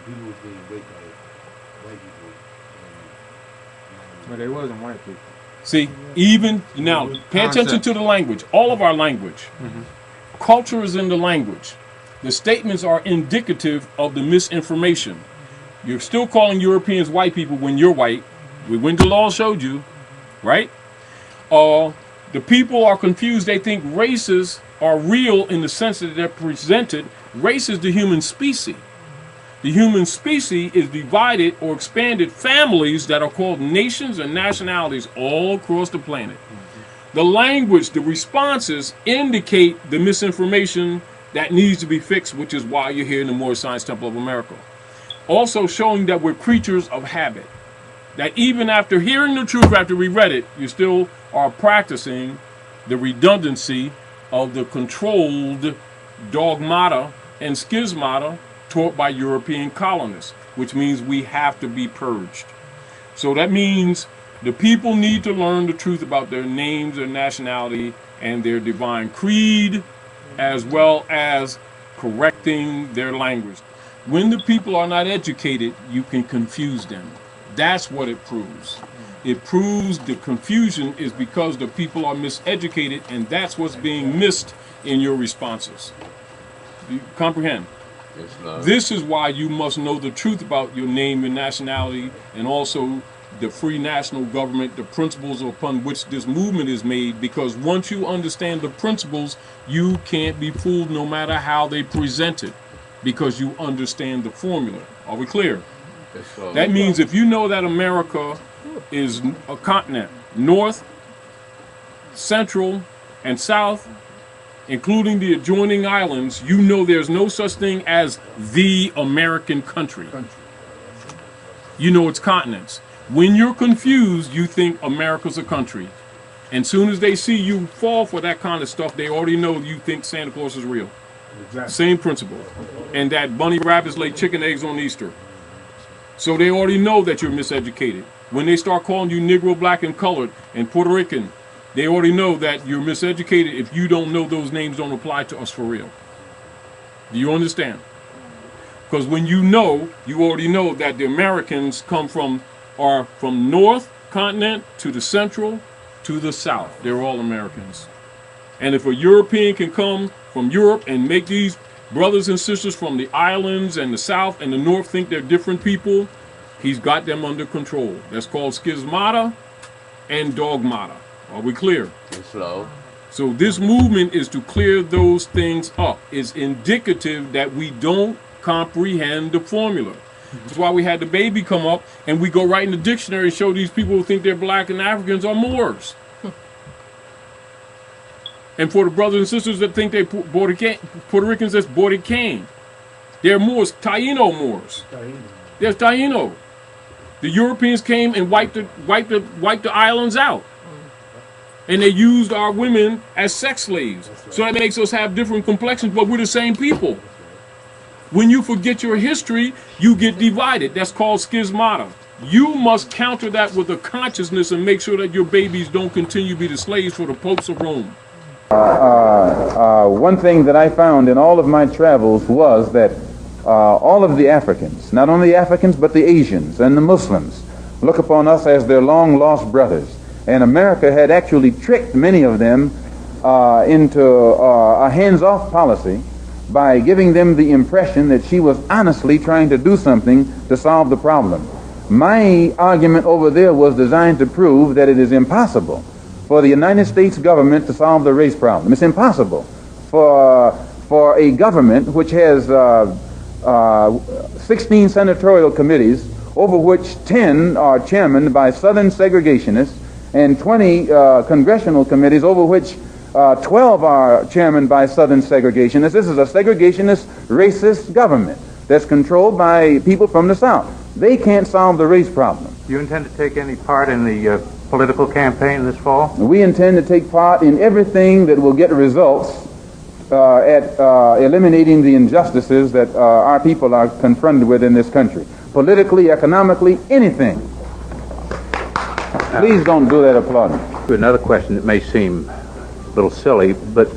people was being raped by white people... But they wasn't white people. See, even now, pay attention to the language. All of our language. Culture is in the language. The statements are indicative of the misinformation. You're still calling Europeans white people when you're white. We went to law, showed you, right? The people are confused. They think races are real in the sense that they're presented. Race is the human species. The human species is divided or expanded families that are called nations and nationalities all across the planet. The language, the responses indicate the misinformation that needs to be fixed, which is why you're here in the Moorish Science Temple of America. Also showing that we're creatures of habit. That even after hearing the truth, after we read it, you still are practicing the redundancy of the controlled dogmata and schismata taught by European colonists, which means we have to be purged. So that means the people need to learn the truth about their names, their nationality, and their divine creed, as well as correcting their language. When the people are not educated, you can confuse them. That's what it proves. It proves the confusion is because the people are miseducated, and that's what's being missed in your responses. You comprehend? This is why you must know the truth about your name and nationality, and also the free national government, the principles upon which this movement is made, because once you understand the principles, you can't be fooled no matter how they present it, because you understand the formula. Are we clear? That means if you know that America is a continent, north, central, and south, including the adjoining islands, you know there's no such thing as the American country. You know it's continents. When you're confused, you think America's a country. And soon as they see you fall for that kind of stuff, they already know you think Santa Claus is real. Exactly. Same principle. And that bunny rabbits lay chicken eggs on Easter. So they already know that you're miseducated. When they start calling you Negro, Black, and Colored, and Puerto Rican, they already know that you're miseducated if you don't know those names don't apply to us for real. Do you understand? Because when you know, you already know that the Americans are from north continent to the central to the south. They're all Americans. And if a European can come from Europe and make these brothers and sisters from the islands and the south and the north think they're different people, he's got them under control. That's called schismata and dogmata. Are we clear? Slow. So this movement is to clear those things up. It's indicative that we don't comprehend the formula. That's why we had the baby come up and we go right in the dictionary and show these people who think they're black and Africans are Moors. And for the brothers and sisters that think they're Puerto Ricans, that's Boricane. They're Moors, Taino Moors. There's Taino. The Europeans came and wiped the islands out. And they used our women as sex slaves. So that makes us have different complexions, but we're the same people. When you forget your history, you get divided. That's called schismata. You must counter that with a consciousness and make sure that your babies don't continue to be the slaves for the popes of Rome. One thing that I found in all of my travels was that all of the Africans, not only Africans but the Asians and the Muslims, look upon us as their long-lost brothers. And America had actually tricked many of them into a hands-off policy by giving them the impression that she was honestly trying to do something to solve the problem. My argument over there was designed to prove that it is impossible for the United States government to solve the race problem. It's impossible for a government which has 16 senatorial committees, over which 10 are chairmaned by Southern segregationists, and 20 congressional committees, over which 12 are chairmaned by Southern segregationists. This is a segregationist, racist government that's controlled by people from the South. They can't solve the race problem. Do you intend to take any part in the political campaign this fall? We intend to take part in everything that will get results at eliminating the injustices that our people are confronted with in this country. Politically, economically, anything. Please don't do that applauding. Another question that may seem a little silly, but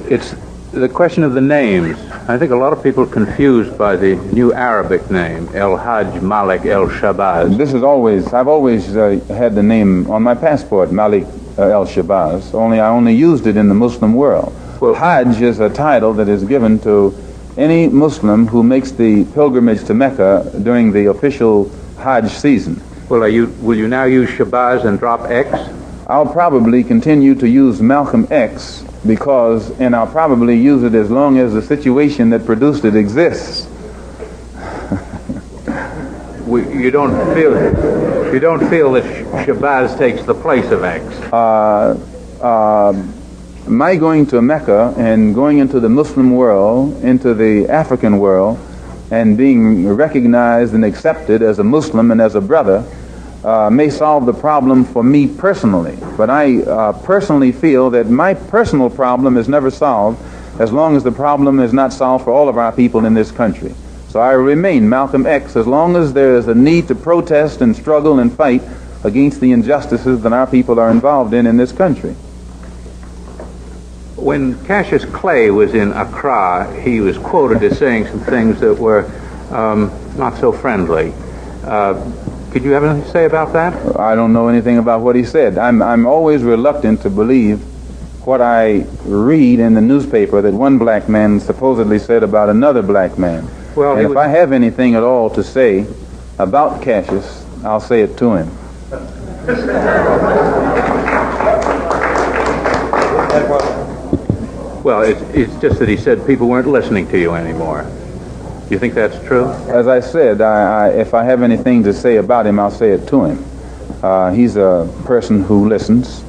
it's the question of the names. I think a lot of people are confused by the new Arabic name, El Hajj Malik El Shabazz. I've always had the name on my passport, Malik El Shabazz, only I only used it in the Muslim world. Well, Hajj is a title that is given to any Muslim who makes the pilgrimage to Mecca during the official Hajj season. Well, will you now use Shabazz and drop X? I'll probably continue to use Malcolm X and I'll probably use it as long as the situation that produced it exists. You don't feel that Shabazz takes the place of X? My going to Mecca and going into the Muslim world, into the African world, and being recognized and accepted as a Muslim and as a brother may solve the problem for me personally. But I personally feel that my personal problem is never solved as long as the problem is not solved for all of our people in this country. So I remain Malcolm X as long as there is a need to protest and struggle and fight against the injustices that our people are involved in this country. When Cassius Clay was in Accra, he was quoted as saying some things that were not so friendly. Could you have anything to say about that? I don't know anything about what he said. I'm always reluctant to believe what I read in the newspaper that one black man supposedly said about another black man. Well, and if I have anything at all to say about Cassius, I'll say it to him. Well, it's just that he said people weren't listening to you anymore. Do you think that's true? As I said, if I have anything to say about him, I'll say it to him. He's a person who listens.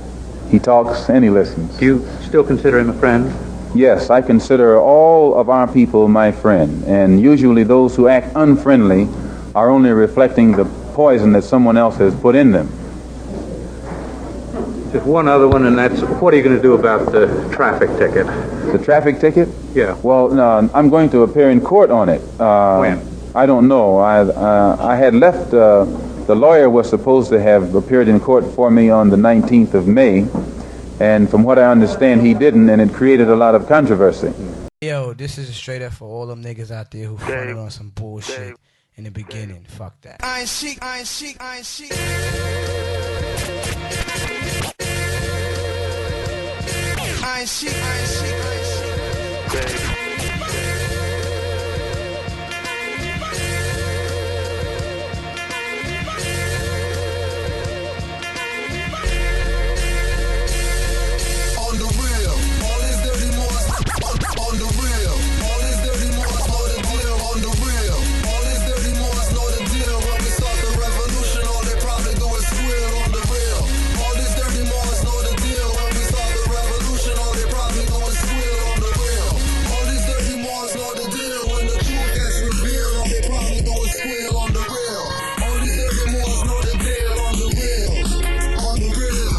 He talks and he listens. Do you still consider him a friend? Yes, I consider all of our people my friend. And usually those who act unfriendly are only reflecting the poison that someone else has put in them. Just one other one, and that's, what are you going to do about the traffic ticket? The traffic ticket? Yeah. Well, no, I'm going to appear in court on it. When? I don't know. I had left, the lawyer was supposed to have appeared in court for me on the 19th of May, and from what I understand, he didn't, and it created a lot of controversy. Yo, this is straight up for all them niggas out there who fronted on some bullshit in the beginning. Fuck that. I ain't chic, I ain't chic, I ain't chic. I ain't chic, I ain't chic, I ain't chic. On the real, all these dirty Moors. On the real, all these dirty Moors know the deal. On the real, all these dirty Moors know the deal. When we start the revolution, all they probably do is squeal. On the real, all these dirty Moors know the deal. When we start the revolution, all they probably do is squeal. On the real, all these dirty Moors know the deal. When the truth gets revealed, all they probably do is squeal. On the real, all these dirty Moors know the deal. On the real, on the real.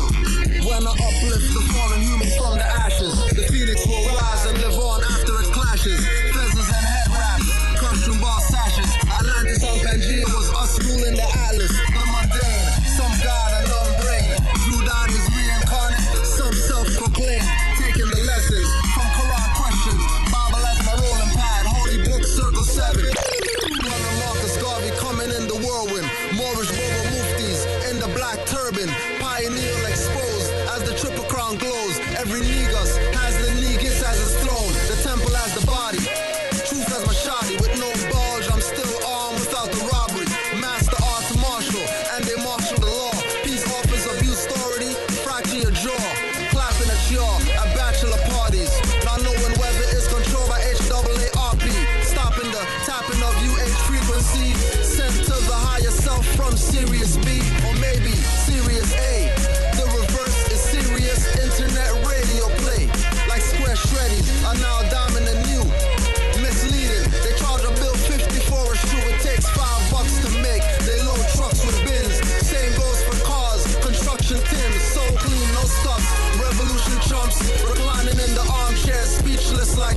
When I uplift the fallen humans from the ashes, the phoenix will rise and live on after it clashes. Feathers and head wraps, costume bar sashes. Atlantis on Pangea was us ruling the atlas. The mundane, some god unknown brain. Blue Dawn is reincarnate, some self-proclaimed. Taking the lessons from Quran questions. Bible as my rolling pad, holy book circle 7. Brother Marcus Garvey coming in the whirlwind. Moorish Boba Muftis in the black turban. Pioneer exposed as the triple crown glows. Every negus has the negus as its throne. The temple as the body. Truth as my shoddy. With no bulge, I'm still armed without the robbery. Master arts martial, and they marshal the law. Peace offers abuse authority, fracture your jaw. Clapping at y'all at bachelor parties. Not knowing whether it's controlled by HAARP. Stopping the tapping of UH frequency. Sent to the higher self from Sirius B, or maybe Sirius A. The reverse is serious internet radio play. Like square shreddies are now dominant new. Misleading, they charge a bill 50 for a shoe. It takes $5 to make. They load trucks with bins. Same goes for cars, construction Timbs. So clean, no stuff. Revolution chumps, reclining in the armchair, speechless like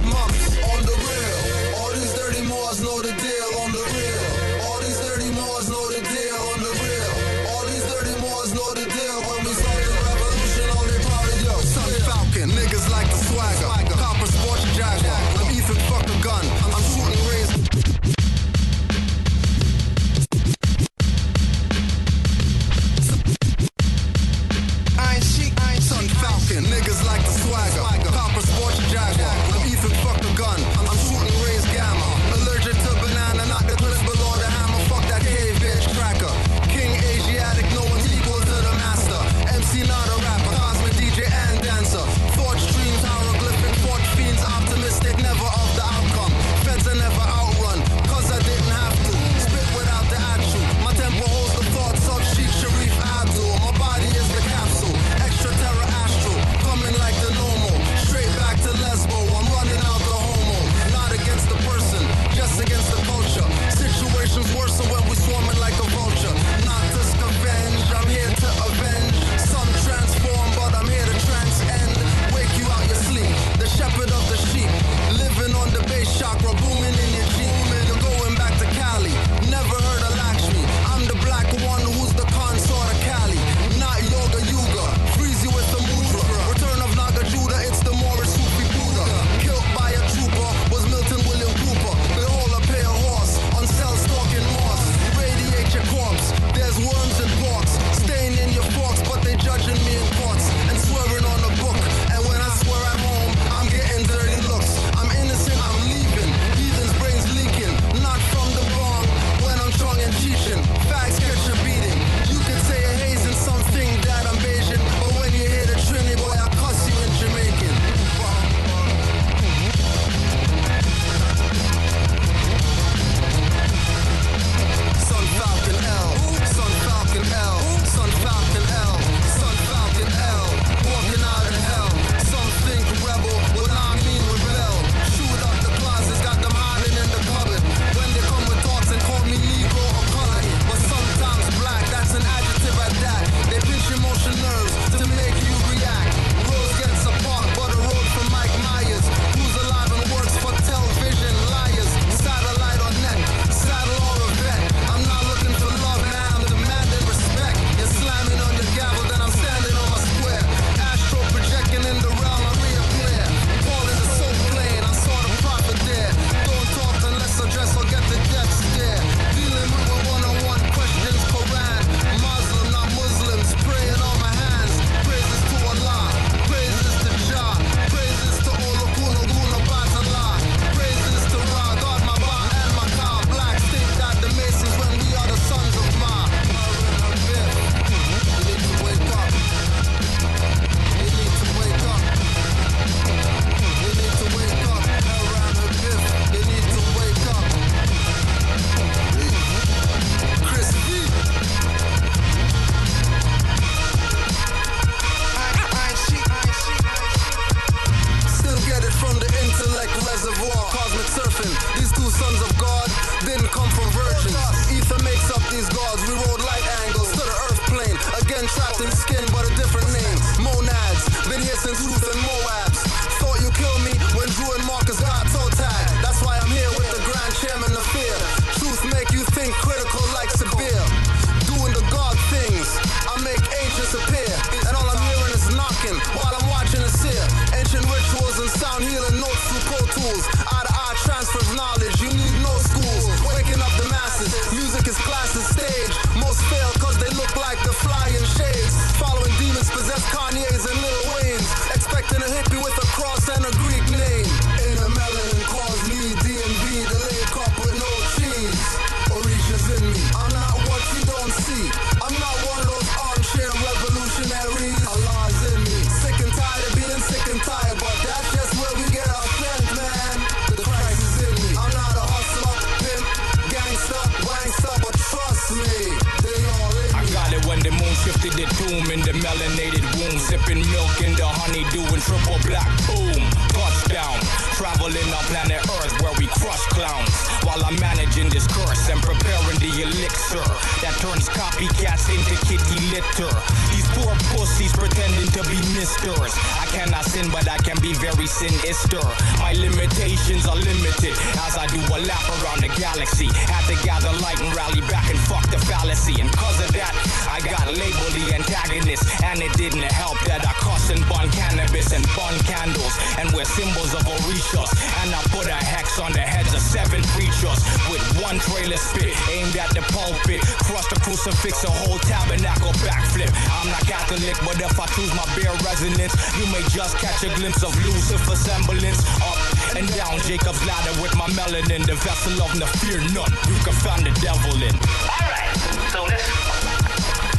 in discourse and preparing the elixir that turns copycats into kitty litter. These poor pussies pretending to be misters. I cannot sin, but I can be very sinister. My limitations are limited as I do a lap around the galaxy. Had to gather light and rally back and fuck the fallacy. And cause of that, I got labeled the antagonist. And it didn't help that I cuss and bun cannabis and bun candles and wear symbols of Orishas. And I put a hex on the heads of 7 preachers with 1 trailer spit aimed at the pulpit. Cross the crucifix, a whole tabernacle backflip. I'm not Catholic, but if I choose my bare resonance, you may just catch a glimpse of Lucifer semblance. Up and down Jacob's ladder with my melanin, the vessel of no fear none. You can find the devil in. Alright, so let's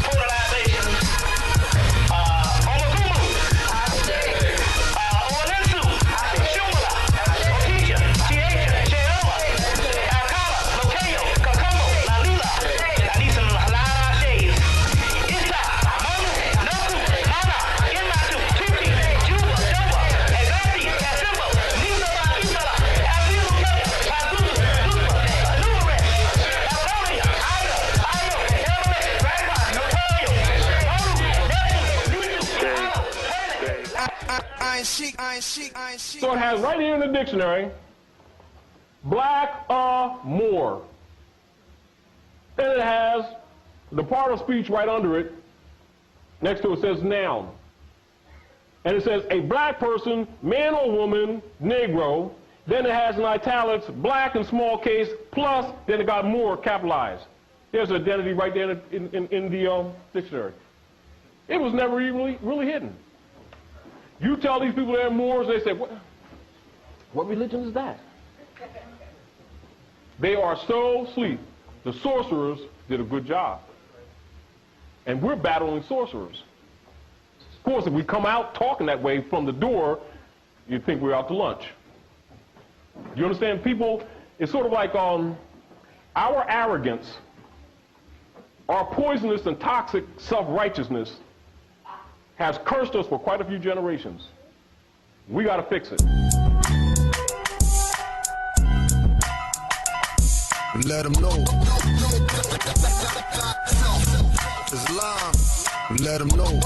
pour the libations. So it has right here in the dictionary, black Moor. And it has the part of speech right under it. Next to it says noun. And it says a black person, man or woman, Negro. Then it has in italics, black in small case, plus, then it got Moor capitalized. There's an identity right there in the dictionary. It was never really hidden. You tell these people they're Moors, they say, what religion is that? They are so asleep. The sorcerers did a good job. And we're battling sorcerers. Of course, if we come out talking that way from the door, you'd think we're out to lunch. You understand? People, it's sort of like our arrogance, our poisonous and toxic self-righteousness has cursed us for quite a few generations. We got to fix it. Let them know. Islam. Let them know.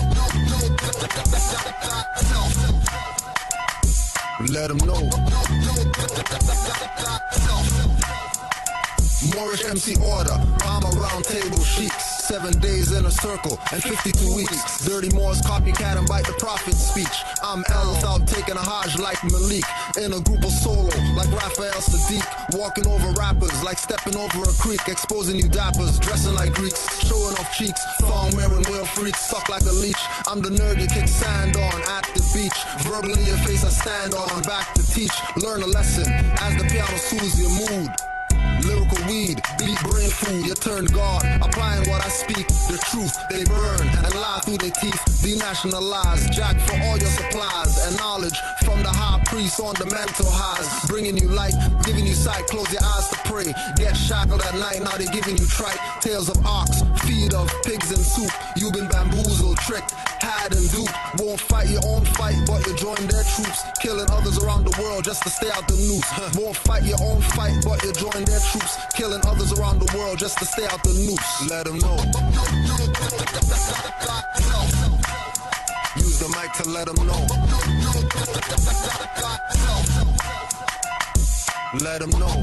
Let them know. Moorish MC order. I'm a round table sheiks. 7 days in a circle and 52 weeks. Dirty Moors copycat and bite the prophet's speech. I'm El without taking a Hajj like Malik. In a group of solo like Raphael Sadiq. Walking over rappers like stepping over a creek. Exposing you dappers, dressing like Greeks. Showing off cheeks, thong wearing whale freaks. Suck like a leech. I'm the nerd you kick sand on at the beach. Verbally your face I stand on. I'm back to teach. Learn a lesson as the piano soothes your mood. Lyrical weed, beat brain food, you turn God. Applying what I speak, the truth, they burn and lie through their teeth. Denationalize, jack for all your supplies and knowledge from the high priest on the mental highs. Bringing you light, giving you sight, close your eyes to pray. Get shackled at night, now they giving you trite. Tales of ox, feed of pigs and soup. You've been bamboozled, tricked, had and duped. Won't fight your own fight, but you join their troops. Killing others around the world just to stay out the noose. Won't fight your own fight, but you join their troops. Killing others around the world just to stay out the noose. Let them know. Use the mic to let them know. Let them know.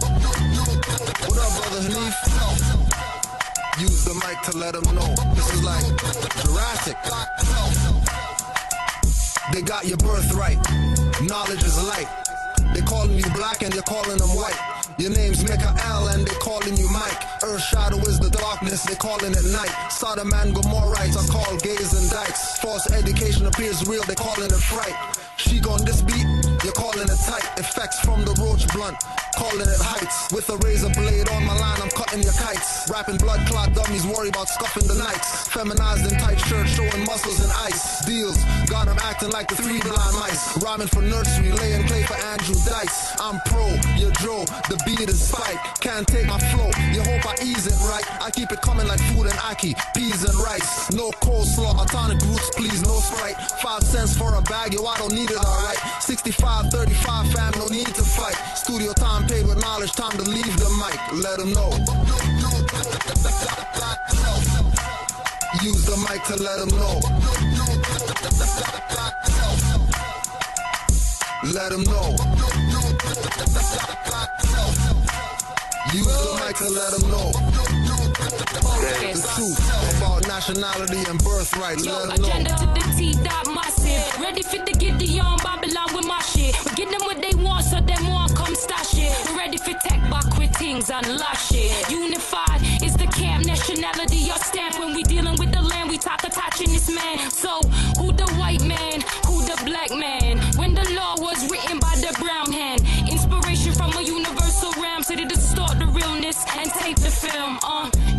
What up, brother Hanif? Use the mic to let them know. This is like Jurassic. They got your birthright. Knowledge is light. They calling you black and you're calling them white. Your name's Mikael and they calling you Mike. Earth shadow is the darkness, they calling it night. Sodom and Gomorrites are called gays and dykes. False education appears real, they calling it fright. She on this beat, you're calling it tight. Effects from the roach blunt, calling it heights. With a razor blade on my line, I'm cutting your kites. Rapping blood clot dummies, worry about scuffing the nights. Feminized in tight shirts, showing muscles and ice. Deals, got them acting like the 3 blind mice. Rhyming for nursery, laying clay for Andrew Dice. I'm pro, you're Joe, the beat is spike. Can't take my flow, you hope I ease it right. I keep it coming like food and Aki, peas and rice. No coleslaw, tonic roots, please, no Sprite. 5 cents for a bag, yo, I don't need it, alright. 65, 35, fam, no need to fight. Studio time paid with knowledge, time to leave the mic. Let them know. Use the mic to let them know. Let them know. Use the mic to let them know. The truth about nationality and birthright. Let them know. Agenda to the T dot massive. Ready for the Gideon Babylon with my shit. We give them what they want, so them want come stash it. We're ready for tech back with things and lash it. Unified is the camp, nationality your stamp. When we dealing with the land, we talk attaching this man. So who the white man? Who the black man? When the law was written by the brown hand. Inspiration from a universal realm, so they distort the realness and tape the film.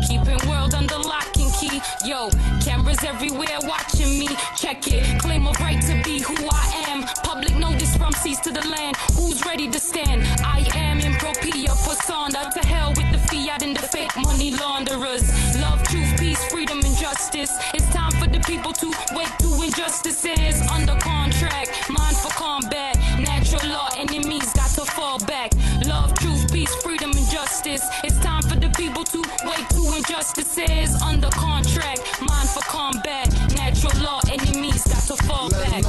Keeping world under lock and key. Yo, cameras everywhere watching me. Check it, claim of right to be who I am. Public notice from seas to the land. Who's ready to stand? I am impropia persona. To hell with the fiat and the fake money launderers. Love, truth, peace, freedom, and justice. It's time for the people to wake through injustices. Under contract, mind for combat. Natural law, enemies got to fall back. Love, truth, peace, freedom, and justice. It's time for the people to wake through injustices. Under contract, mind for combat. Natural law, enemies got to fall back.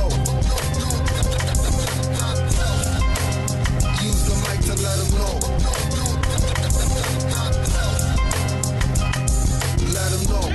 Use the mic to let them know. Let them know.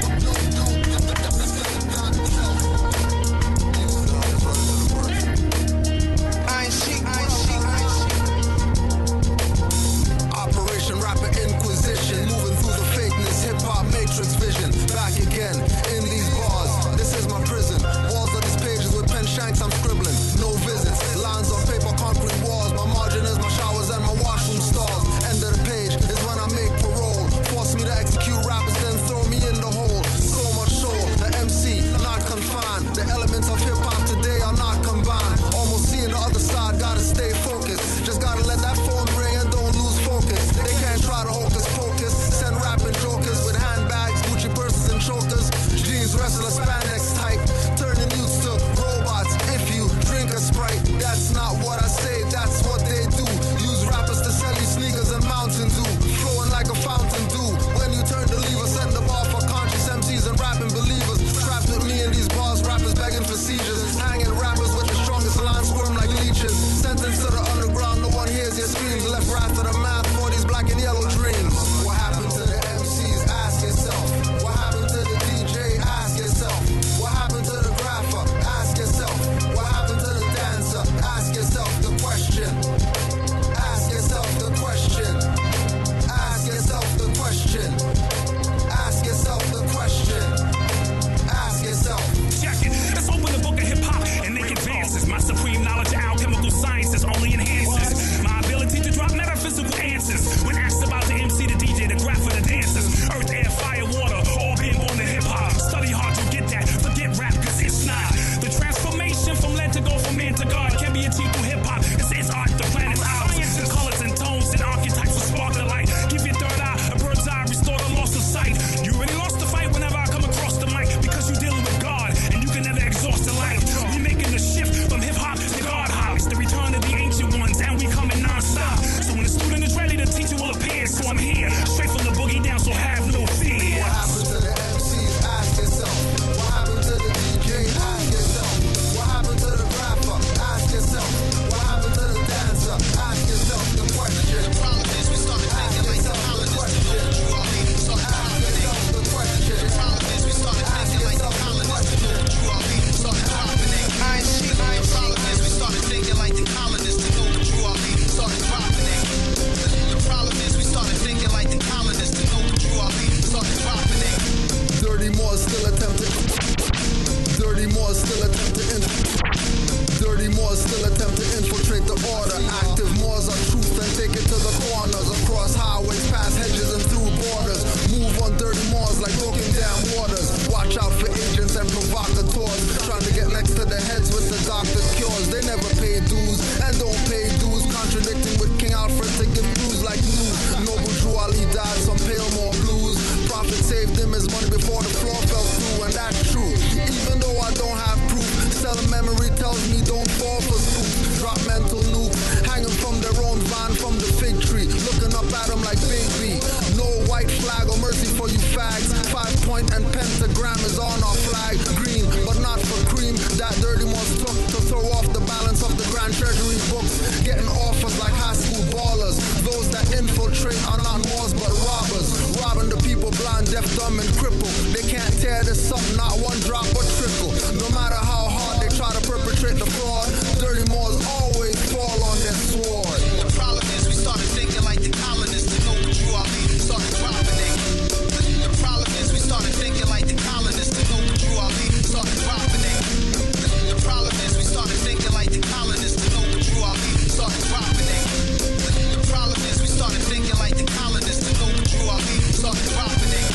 Operation Rapid Inquisition, moving through the fakeness, hip-hop matrix vision. Back again, in these bars, this is my prison. Walls of these pages with pen shanks I'm scribbling. No visits, lines on paper, concrete walls. My margin is my showers and my washroom stalls. End of the page is when I make parole. Force me to execute rappers, then throw me in the hole. So much show, the MC, not confined. The elements of hip-hop today are not combined. Almost seeing the other side, gotta stay focused. Just gotta let that phone ring and don't lose focus. They can't try to hocus pocus. Send rapping jokers with handbags, Gucci purses and chokers. Jeans, wrestler, spandex type. Turning youths to robots. If you drink a Sprite, that's not what I say, that's what they do. Use rappers to sell you sneakers and Mountain Dew. Flowing like a fountain dew. When you turn the lever, send the bar for conscious MCs and rapping believers. Trapped with me in these bars, rappers begging for seizures. Hanging rappers with the strongest lines, squirm like leeches. Sentenced to the underground, no one hears your screams. Left right for the math for these black and yellow dreams. What happened to the MCs? Ask yourself. What happened to the DJ? Ask yourself. What happened to the grapher? Ask yourself. What happened to the dancer? Ask yourself the question. Ask yourself the question. Ask yourself the question. Ask yourself the question. Ask yourself. Check it. Let's open the book of hip hop and make advances. My supreme knowledge of alchemical sciences only enhances my ability to drop metaphysical answers. When asked about the MC, the DJ, the grapher, the dancers, earth, air, fire, water, all being born to hip hop. Study hard to get that. Forget rap, cause it's not. The transformation from lead to go from man to God can be achieved through hip hop. It's art, the planet's ours. The colors and tones and archetypes will spark the light. Give your third eye, a bird's eye, restore the loss of sight. You already lost the fight whenever I come across the mic because you're dealing with God and you can never exhaust the light. We making the shift from hip hop to God hop. It's the return of the ancient ones and we coming non-stop. So when the student is ready, the teacher will appear. So I'm here, straight from the boogie down, so have no fear. What happened to the MCs? Ask yourself. What happened to the DJ? Ask yourself. What happened to the rapper? Ask yourself. What happened to the dancer? Ask yourself the question. The problem is we started thinking like the colonists to know what you are. So ask yourself the question. The problem is we started thinking like the colonists to know what you are. So dropping it. The problem is we started thinking like the colonists to know what you are. Started dropping it. The problem is we started thinking like the colonists to know what you are. Started dropping it. Dirty Moors still attempting. Dirty Moors still attempting. Dirty Moors still attempt to infiltrate the order. Active Moors are truth and take it to the corners. Across highways, past hedges and through borders. Move on dirty Moors like broken down waters. Watch out for agents and provocateurs trying to get next to the heads with the doctor's cures. They never pay dues and don't pay dues. Contradicting with King Alfred to give blues like news. Noble Drew Ali died, some pale more blues. Prophet saved him his money before the floor fell through, and that's true. Even though I don't have proof, selling memory tells me don't fall for spook. Drop mental nuke, hanging from their own vine from the fig tree. joint and pentagram is on our flag. Green, but not for cream. That dirty Moors took to throw off the balance of the Grand Treasury books. Getting offers like high school ballers. Those that infiltrate are not Moors but robbers. Robbing the people blind, deaf, dumb, and crippled. They can't tear this up, not one drop or trickle. No matter how hard they try to perpetrate the fraud, dirty Moors always fall on their sword. The problem is we started thinking like the colonists. To know what you are leading, started dropping it. The problem is we started thinking like the colonists. To know what you are leading, started dropping it. The problem is we started thinking like the colonists. To know what you are leading, started dropping it. The problem is we started thinking like the colonists. To know what you are leading, started dropping it.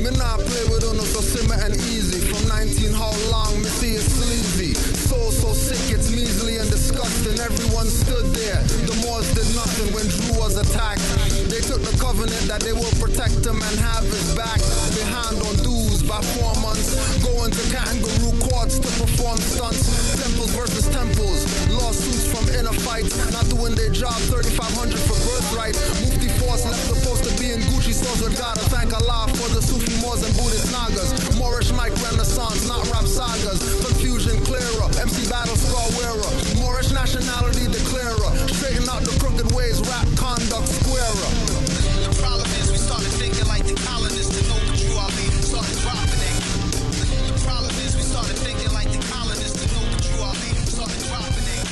Me not play with uno so simmer and easy. From 19 how long me see it's sleazy. So sick it's measly and disgusting. Everyone stood there. The Moors did nothing when Drew was attacked. They took the covenant that they will protect him and have his back. Behind on dues by 4 months. Going to kangaroo courts to perform stunts. Temples versus temples. Lawsuits from inner fights. Not doing their job. 3,500 for birthright. Mufti Force left supposed to be in Gucci stores with God. I thank Allah for the Sufi Moors and Buddhist Nagas. Moorish mic renaissance, not rap sagas. Confusion clearer. MC battle scar wearer. Moorish nationality declarer. Straighten out the crooked ways. Rap conduct squarer. The problem is we started thinking like the colonists. To know what you are leading, started dropping it. The problem is we started thinking like the colonists. To know what you are leading, started dropping it.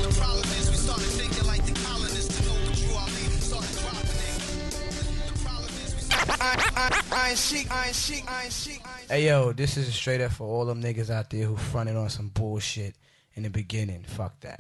The problem is we started thinking like the colonists. To know what you are leading, started dropping it. The problem is we started... I ain't chic. Hey yo, this is straight up for all them niggas out there who fronted on some bullshit in the beginning. Fuck that.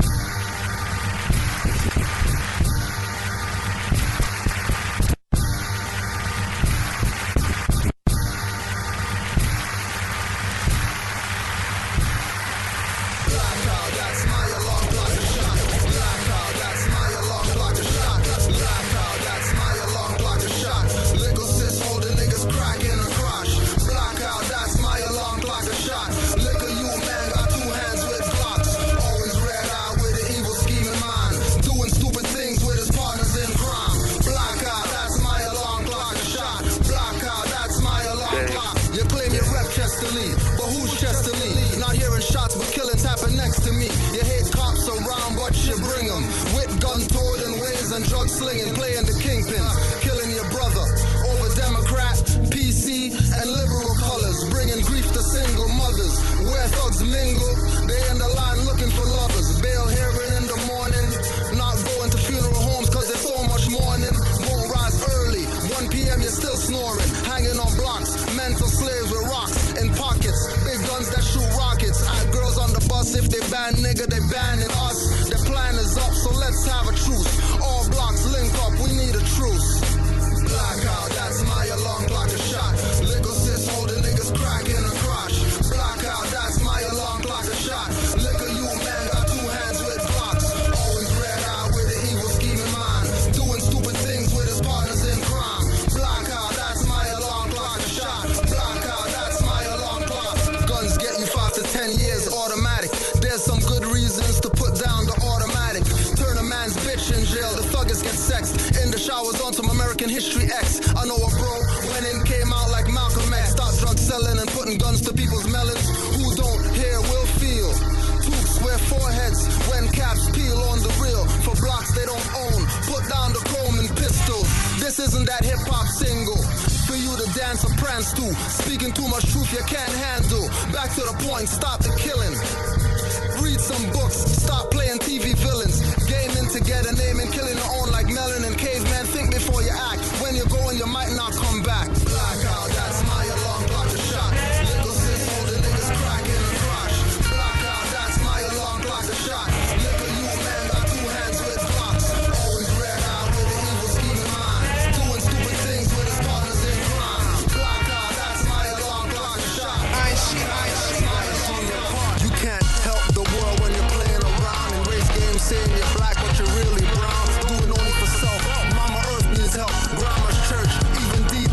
Slinging, playing the kingpins, killing your brother over Democrat, PC, and liberal colors, bringing grief to single mothers. Where thugs mingle, they in the line looking for lovers. Bail hearing in the morning, not going to funeral homes cause there's so much mourning. Won't rise early, 1 p.m. you're still snoring, hanging on blocks, mental slaves with rocks in pockets, big guns that shoot rockets at girls on the bus. If they ban nigga, they banning us. The plan is up, so let's have a truce. All blocks link up, we need a truce. Blackout, that's my alarm clock a shot. Liquor sis holding niggas cracking a crush. Blackout, that's my alarm clock a shot. Liquor you man got 2 hands with blocks. Always red eye with an evil scheming mind. Doing stupid things with his partners in crime. Blackout, that's my alarm clock a shot. Blackout, that's my alarm clock. Guns get you 5 to 10 years automatic. There's some good reasons to put down the automatic. Turn a man's bitch in jail, the thuggers get sexed. In the showers on some American History X. I know a bro went in, came out like Malcolm X. Stop drug selling and putting guns to people's melons. Who don't hear will feel. Toops wear foreheads when caps peel on the real. For blocks they don't own, put down the chrome and pistols. This isn't that hip-hop single for you to dance or prance to. Speaking too much truth you can't handle. Back to the point, stop the killing. Read some books, stop playing TV villains. Gaming to get a name and killing your own like Melon and Caveman. Think before you act. When you're going, you might not come back. Blackout, that's my alarm clock a shot. Little sis holding niggas cracking a crush. Blackout, that's my alarm clock a shot. Liquor you man got 2 hands with blocks. Always red eye with an evil scheming mind. Doing stupid things with his partners in crime. Blackout, that's my alarm clock a shot. You can't help the world when you're playing around in race games, saying you're black but you're really brown. Doing only for self. Mama Earth needs help. Grandma's church, even D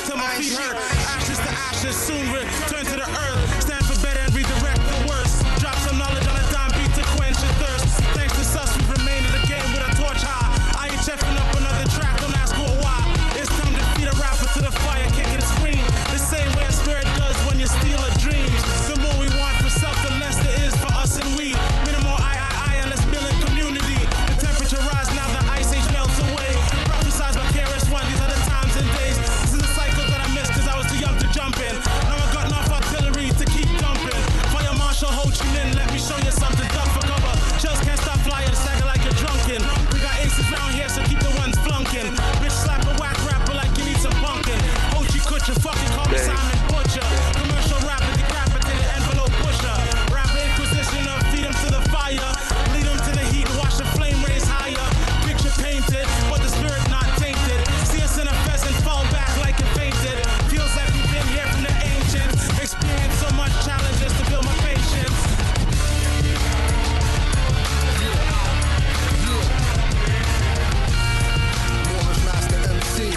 till my feet hurt. Ashes to ashes, soon return to the earth. Stand for better and redirect the worst. Drop some knowledge on a dime beat to quench your thirst. Thanks to sus, we remain in the game with a torch high. I ain't checking up another track, don't ask for a why. It's time to feed a rapper to the fire, kick and scream. The same way a spirit does when you steal a dream. The more we want for self, the less there is for us and we. Minimal I, and let's build a community. The temperature rise now, the ice age melts away. Prophesize by KRS-One, these are the times and days. This is a cycle that I missed cause I was too young to jump in. Now I got enough artillery to keep dumping. Fire Marshal Ho Chi Minh, let me show you something. Duck for cover, shells can't stop flying, stagger like you're drunken. We got aces round here, so keep the ones flunking. Bitch slap a whack rapper like you need some punkin'. Ho Chi Kutcher, fucking call me Simon Butcher. Commercial rapper, decapitated envelope pusher. Rapper inquisitioner, feed him to the fire. Lead him to the heat, watch the flame raise higher. Picture painted, but the spirit not tainted. See us in a pheasant, fall back like it fainted. Feels like we've been here from the ancients. Experience so much challenges to build my patience. Moorish Master MC.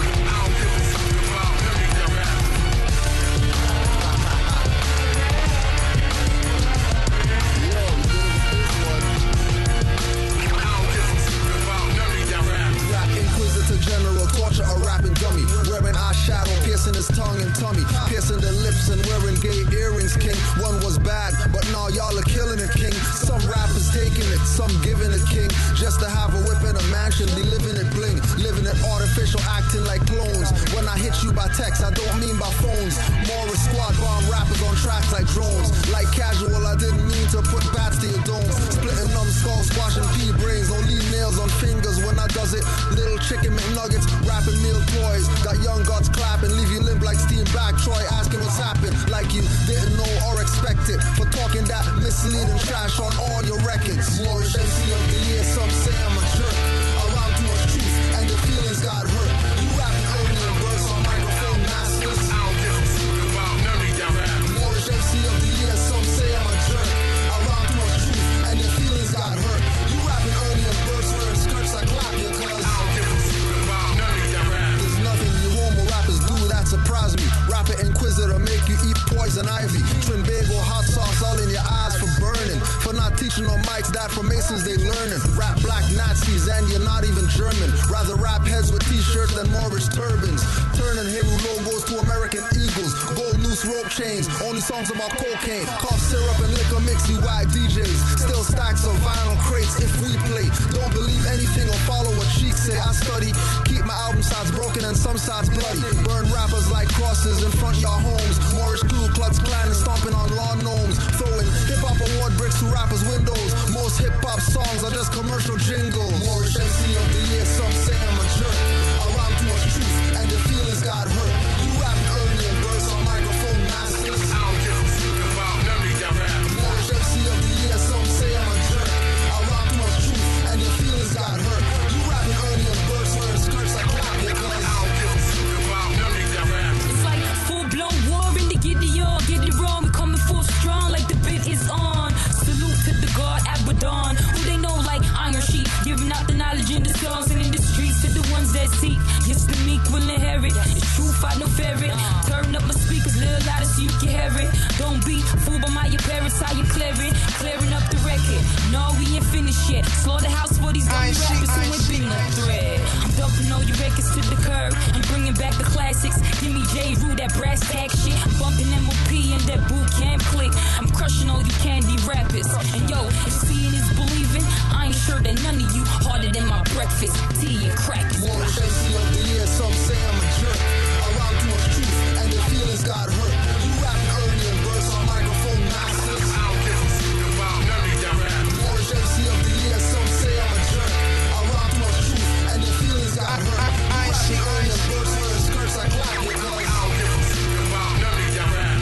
Rap Inquisitor General, torture a rapping dummy. Wearing eyeshadow, piercing his tongue and tummy. Piercing the lips and wearing gay earrings, king. One was bad, but now y'all are killing it, king. Some rappers taking it, some giving it, king. Just to have a whip in a mansion, be living it bling. Living it artificial, acting like clones. When I hit you by text, I don't mean by phones. Moorish squad bomb rappers on tracks like drones. Like casual, I didn't mean to put bats to your domes. Splitting numbskulls, squashing pea brains. Don't leave nails on fingers when I does it. Little chicken McNuggets, rapping meal toys. Got young gods clapping, leave you limp like steam back. Troy asking what's happened, like you didn't know or expect it. For talking that misleading trash on all your records. Moorish MC of the year, some say I'm a jerk. Around too much truth, and your feelings got hurt. You rapping early and burst on microphone masters. I don't give a fuck about none of y'all rap. Moorish MC of the year, some say I'm a jerk. Around too much truth, and your feelings got hurt. You rapping early and burst wearing skirts like clap your cuz. I don't give a fuck about none of y'all rap. There's nothing you homo rappers do that surprise me. Rapper Inquisitor make you eat poison ivy. Trinbago hot sauce all in your eyes for burning. For not teaching on mics that for Masons they learning. Rap black Nazis and you're not even German. Rather rap heads with t-shirts than Moorish turbans. Turning Hebrew logos to American eagles. Gold loose rope chains. Only songs about cocaine. Cough syrup and liquor mix you whack DJs. Still stacks of vinyl crates if we play. Don't believe anything or follow what cheeks say. I study. Keep my album sides broken and some sides bloody. Burn rappers like crosses in front of your homes. Moorish Ku Klux Klan and stomping on lawn gnomes. Throwing hip-hop award bricks to rappers' windows. Most hip-hop songs are just commercial jingles. Moorish MC of the year, some say I'm a jerk. Around too much truth, and your feelings got hurt. You rapping early and burst on microphone masters. I don't give a fuck about none of y'all rap. Moorish MC of the year, some say I'm a jerk. Around too much truth, and your feelings got hurt. You rapping early and burst wearing skirts like clap your cuz. I don't give a fuck about none of y'all rap. It's like full-blown war in the Gideon. Get it wrong, we coming full strong like the bit is on. Salute to the God Abaddon, who they know like Iron Sheep. Giving out the knowledge in the songs and in the streets to the ones that seek. Yes, the meek will inherit. It's true, fight no ferret. Turn up my speakers, little louder so you can hear it. Don't be fooled by my appearance, how you clearing. Clearing up the record. No, we ain't finished yet. Slaughterhouse for these dummy rappers who ain't been a threat. I'm dumping all your records to the curb. I'm bringing back the classics. Give me J. Rue, that brass tag shit. I'm bumping MOP and that boot camp click. I'm crushing all you candy rappers. And yo, if seeing is believing, I ain't sure that none of you harder than my breakfast, tea and crackers. Moorish MC of the year, some say I'm a jerk. Around too much truth, and your feelings got hurt. You rapping early and burst on microphone masters. I don't give a fuck about none of y'all rap. Moorish MC of the year, some say I'm a jerk. Around too much truth, and your feelings got hurt. You rapping early and burst wearing skirts like clap your cuz. I don't give a fuck about none of y'all rap.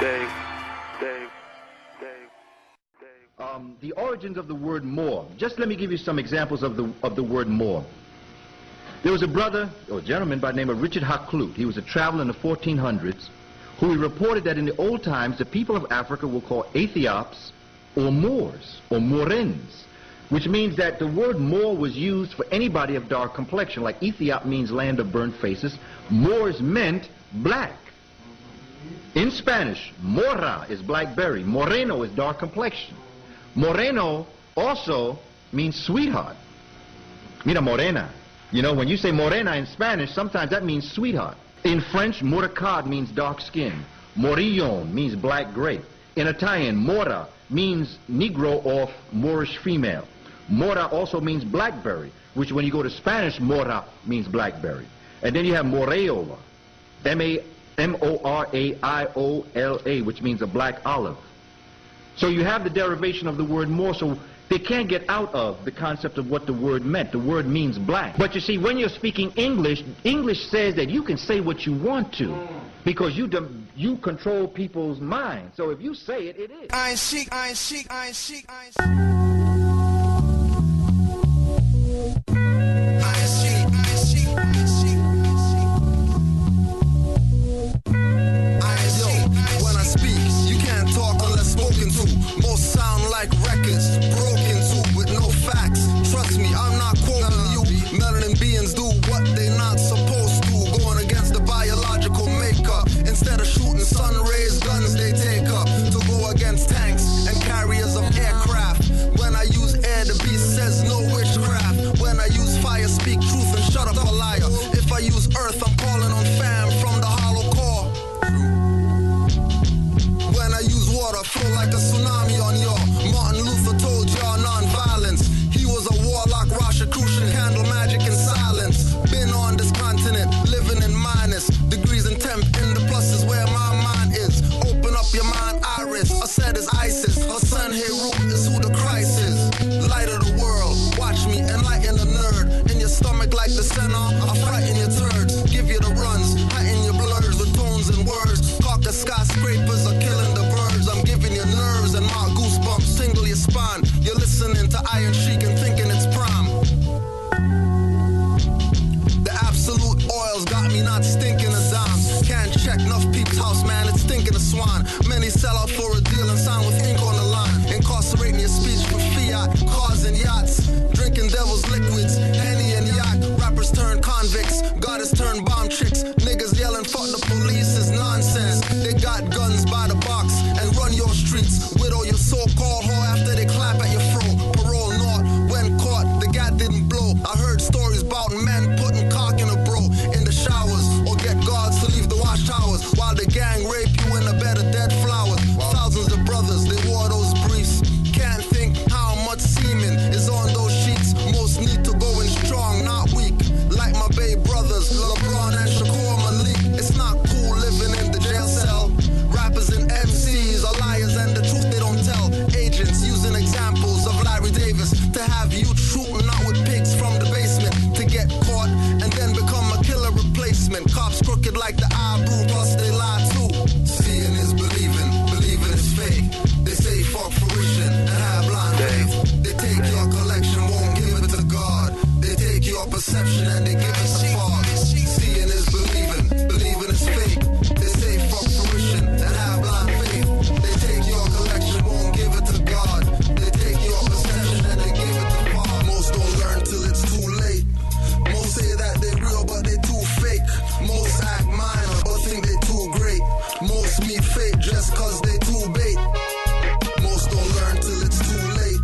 Dave. The origins of the word Moor. Just let me give you some examples of the word Moor. There was a brother, or gentleman by the name of Richard Hakluyt. He was a traveler in the 1400s who reported that in the old times the people of Africa were called Ethiops or Moors or Morens. which means that the word Moor was used for anybody of dark complexion. Like Ethiop means land of burnt faces. Moors meant black. In Spanish, mora is blackberry. Moreno is dark complexion. Moreno also means sweetheart. Mira morena. You know, when you say morena in Spanish, sometimes that means sweetheart. In French, moracad means dark skin. Morillon means black grape. In Italian, mora means Negro or Moorish female. Mora also means blackberry, which when you go to Spanish, mora means blackberry. And then you have moraiola, M-O-R-A-I-O-L-A, which means a black olive. So you have the derivation of the word Moor, so they can't get out of the concept of what the word meant. The word means black. But you see, when you're speaking English, English says that you can say what you want to because you control people's minds. So if you say it, it is. I seek, I seek, I seek, I seek. When I speak, you can't talk unless spoken to. Most sound like records, broken to with no facts. Trust me, I'm not quoting you. Melanin beings do what they're not supposed to, going against the biological makeup. Instead of shooting sun rays, guns they take up to go against tanks and carriers of aircraft. When I use air, the beast says no witchcraft. When I use fire, speak truth and shut up a liar. If I use earth, I'm calling on fam from the hollow core. When I use water, flow like a tsunami on y'all. Martin Luther told y'all non-violence. He was a warlock, Rosicrucian, handle magic in silence. Been on this continent, living in minus degrees and temp. In the plus is where my mind is. Open up your mind, Iris. I said it's ISIS. Her son Heru is who the Christ is. Light of the world, watch me enlighten the nerd. In your stomach like the center, I frighten your turds. Give you the runs, heighten your blurs with tones and words. Caucus skyscrapers are killing the birds. I'm giving you nerves and my goosebumps tingle your spine. You're listening to Iron Sheik and thinking it's prime. The absolute oil's got me not stinking a dime. Can't check enough peeps house, man, it's stinking a swine. Many sell out for a deal and sign with ink on the line. Incarcerating your speech for fiat, cars and yachts. Drinking devil's liquids, Henny and yacht. Rappers turn convicts, goddess turn bomb chicks. Niggas yelling fuck the police is nonsense. They got guns by the box and run your streets. Widow your so-called whore after they clap at your throat. Parole not, when caught, the gat didn't blow. I heard stories about men putting cock in a bro in the showers, or get guards to leave the watchtowers while the gang rape you in a bed of dead flowers. Thousands of brothers, they wore those briefs. Can't think how much semen is on those sheets. Most need to go in strong, not weak. Like my babe brothers, LeBron and Shakur Malik. It's not cool living in the jail cell. Rappers and MCs are liars and the truth they don't tell. Agents using examples of Larry Davis to have you shooting out with pigs from the basement to get caught and then become a killer replacement. Cops crooked like the eyebrow, plus they lie too. Seeing is believing, believing is fake. They say fuck fruition and have blind faith. They take your collection, won't give it to God. They take your perception and they give it to God. Seeing is believing, believing is fake. They say fuck fruition and have blind faith. They take your collection, won't give it to God. They take your perception and they give it to God. Most don't learn till it's too late. Most say that they real but they too fake. Most act minor but think they too great. Most meet fate just cause they too bait. Most don't learn till it's too late.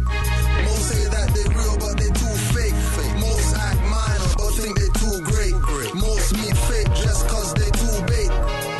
Most say that they real but they too fake. Most act minor but think they too great. Most meet fate just cause they too bait.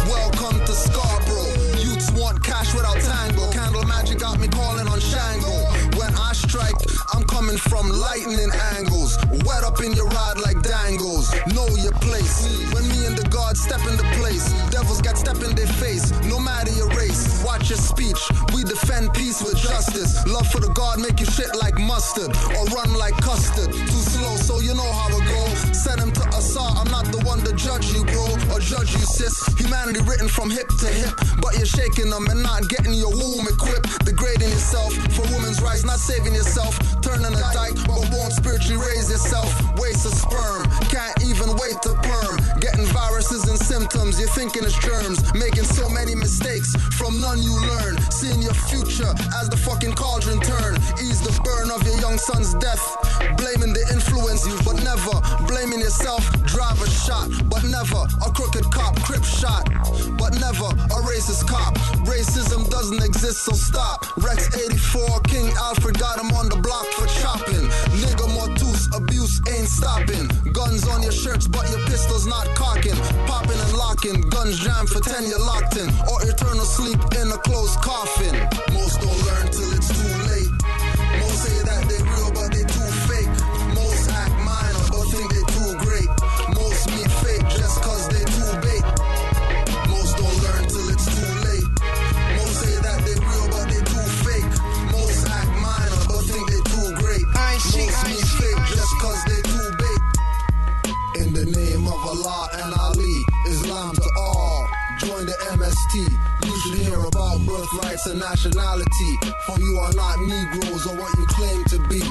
Welcome to Scarborough. Youths want cash without tango. Candle magic got me calling on Shango. When I strike, I'm coming from lightning angles. Wet up in your ride like dangles. Know your place. When me and the God step into place, devils get step in their face. No matter your race, watch your speech. We defend peace with justice. Love for the God make you shit like mustard or run like custard. Too slow, so you know how to go. Send him to Assad. I'm not the one to judge you, bro, or judge you, sis. Humanity written from hip to hip, but you're shaking them and not getting your womb equipped. Degrading yourself for women's rights, not saving yourself. Turning a dyke, but won't spiritually raise yourself. Waste of sperm, can't even wait to perm. Getting viruses and symptoms symptoms, you're thinking it's germs. Making so many mistakes, from none you learn. Seeing your future as the fucking cauldron turn. Ease the burn of your young son's death. Blaming the influence, but never blaming yourself. Driver shot, but never a crooked cop. Crip shot, but never a racist cop. Racism doesn't exist, so stop. Rex 84, King Alfred got him on the block for chopping. Nigga mortus, abuse ain't stopping. Guns on your shirts, but your pistol's not cocking. Popping and locking, guns jammed for 10 you're locked in. Or eternal sleep in a closed coffin. Most don't learn till it's too late. Most say that they real, but they too fake. Most act minor, but think they too great. Most meet fake just cause they too bait. Most don't learn till it's too late. Most say that they real, but they too fake. Most act minor, but think they too great. Most meet fake just cause they too bait. In the name of Allah and Ali, Islam to all. Join the MST. You should hear about birthrights and nationality. For you are not Negroes or what you claim to be.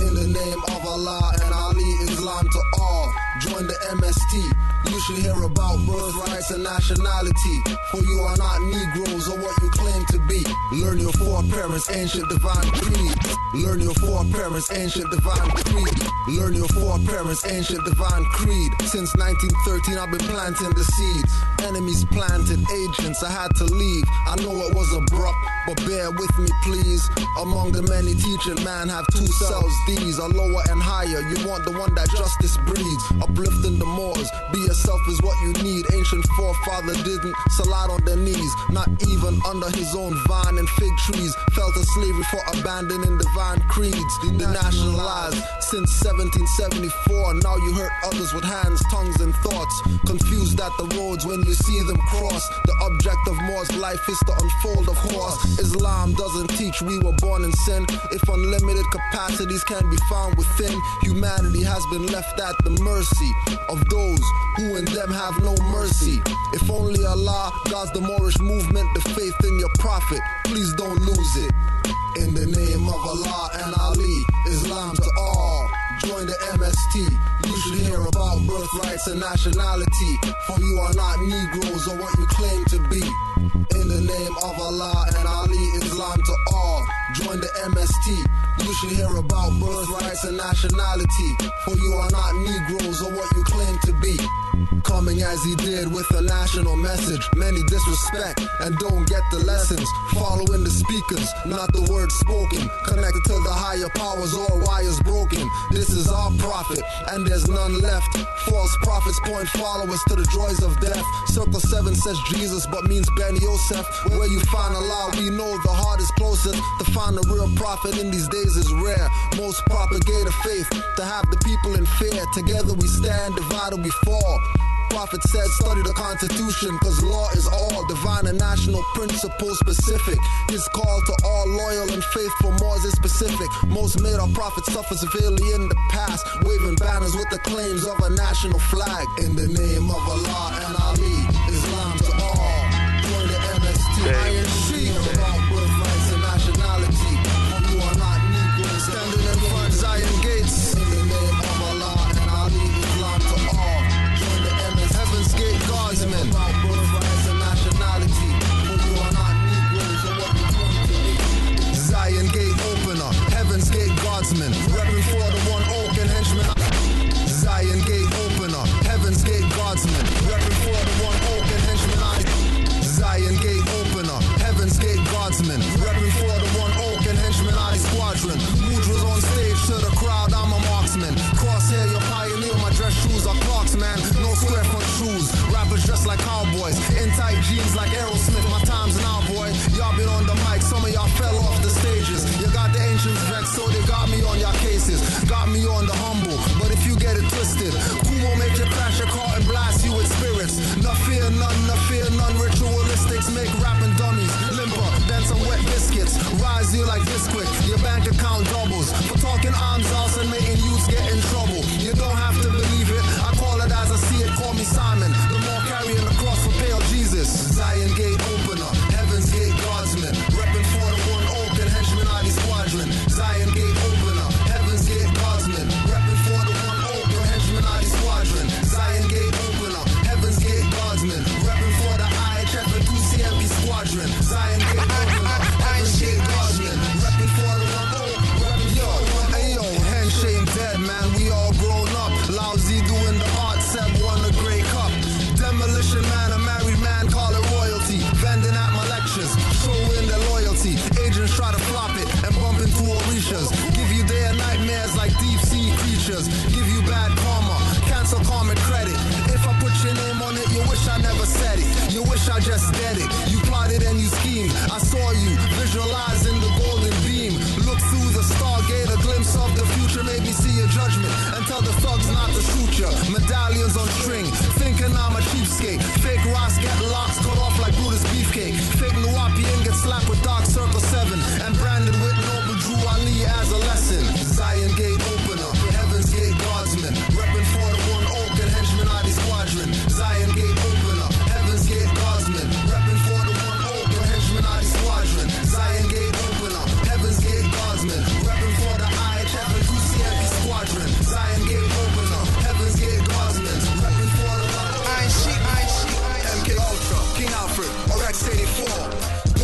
In the name of Allah and Ali, Islam to all. Join the MST. You should hear about birthrights and nationality. For you are not Negroes or what you claim to be. Learn your foreparents' ancient divine creed. Learn your foreparents' ancient divine creed. Learn your foreparents' ancient divine creed. Since 1913 I've been planting the seeds. Enemies planted, agents, I had to leave. I know it was abrupt, but bear with me please. Among the many teaching, man have two selves. These are lower and higher. You want the one that justice breeds. Uplifting the Moors. Be yourself is what you need. Ancient forefather didn't salat on their knees. Not even under his own vine and fig trees. Fell to slavery for abandoning divine creeds. Denationalized since 1774. Now you hurt others with hands, tongues and thoughts. Confused at the roads when you see them cross. The object of Moors life is to unfold of course. Islam doesn't teach we were born in sin. If unlimited capacities can be found within, humanity has been left at the mercy of those who in them have no mercy. If only Allah guards the Moorish movement, the faith in your prophet, please don't lose it. In the name of Allah and Ali, Islam to all. Join the MST. You should hear about birthrights and nationality. For you are not Negroes or what you claim to be. In the name of Allah and Ali, Islam to all. Join the MST. You should hear about birthrights and nationality. For you are not Negroes or what you claim to be. Coming as he did with a national message. Many disrespect and don't get the lessons. Following the speakers, not the words spoken. Connected to the higher powers, all wires broken. This is our prophet, and there's none left. False prophets point followers to the joys of death. Circle 7 says Jesus, but means Ben Yosef. Where you find Allah, we know the heart is closest. To find a real prophet in these days is rare. Most propagate a faith, to have the people in fear. Together we stand, divided we fall. Prophet said study the Constitution, cause law is all divine and national principle specific. His call to all loyal and faithful Moors is specific. Most made our prophet suffer severely in the past, waving banners with the claims of a national flag. In the name of Allah and Ali, Islam to all. Join the MST. Iron Sheik about birthrights and nationality. You are not Negroes. Standing in front Zion gates. In the name of Allah and Ali, Islam to all. Heaven's Gate Guardsmen. About birthrights and nationality. For you are not Negroes or what you want to be. Zion Gate Opener. Heaven's Gate Guardsmen. Repping for the one oak and henchman. Zion Gate Opener. Heaven's Gate Guardsmen. Repping for the one oak and henchman. Zion Gate Opener. Heaven's Gate Guardsmen. Repping for the one oak and henchman. Squadron. Mudra's on stage to the crowd. I'm a marksman. Crosshair, your pioneer. My dress shoes are Clarks, man. No square front shoes. Rappers dressed like cowboys. In tight jeans like Aerosmith. My time's now, boy. Y'all been on the mic. Some of y'all fell off the stages. You got the ancients vexed, so they got me on y'all cases. Got me on the humble. But if you get it twisted, Kumo make you crash your car and blast you with spirits. No fear none, no fear none. Ritualistics make rapping dummies limper than some wet biscuits. Rise you like Bisquick. Your bank account doubles. For talking arms house and making youths get in trouble. You don't have to believe it. I call it as I see it. Call me Simon. The more carrying the cross for pale Jesus. Zion Gate Opener. Heaven's Gate Guardsmen. Repping for the one oak and henchman squadron. Zion Gate Opener. Heaven's Gate Guardsmen. Repping for the one oak and henchman squadron. Zion Gate Opener. Heaven's Gate Guardsmen. features. Give you their nightmares like deep sea creatures. Give you bad karma, cancel karmic credit. If I put your name on it, you wish I never said it. You wish I just did it. You plotted and you schemed. I saw you visualize in the golden beam. Look through the stargate, a glimpse of the future. Made me see your judgment and tell the thugs not to shoot you. Medallions on string, thinking I'm a cheapskate. Fake Ross get locks cut off like Brutus beefcake. Fake Nuwapian get slapped with Dark Circle 7 and branded with Noble Drew Ali as a lesson. Zion Gate opener, Heaven's Gate guardsman, repping for the one oak and henchman of the squadron. Zion Gate opener, Heaven's Gate guardsman, repping for the one oak and henchman of the squadron. Zion Gate opener, Heaven's Gate guardsman, repping for the IHF and QCMP squadron. Zion Gate opener, Heaven's Gate guardsman, repping for the one oak. MK Ultra, King Alfred, or X84.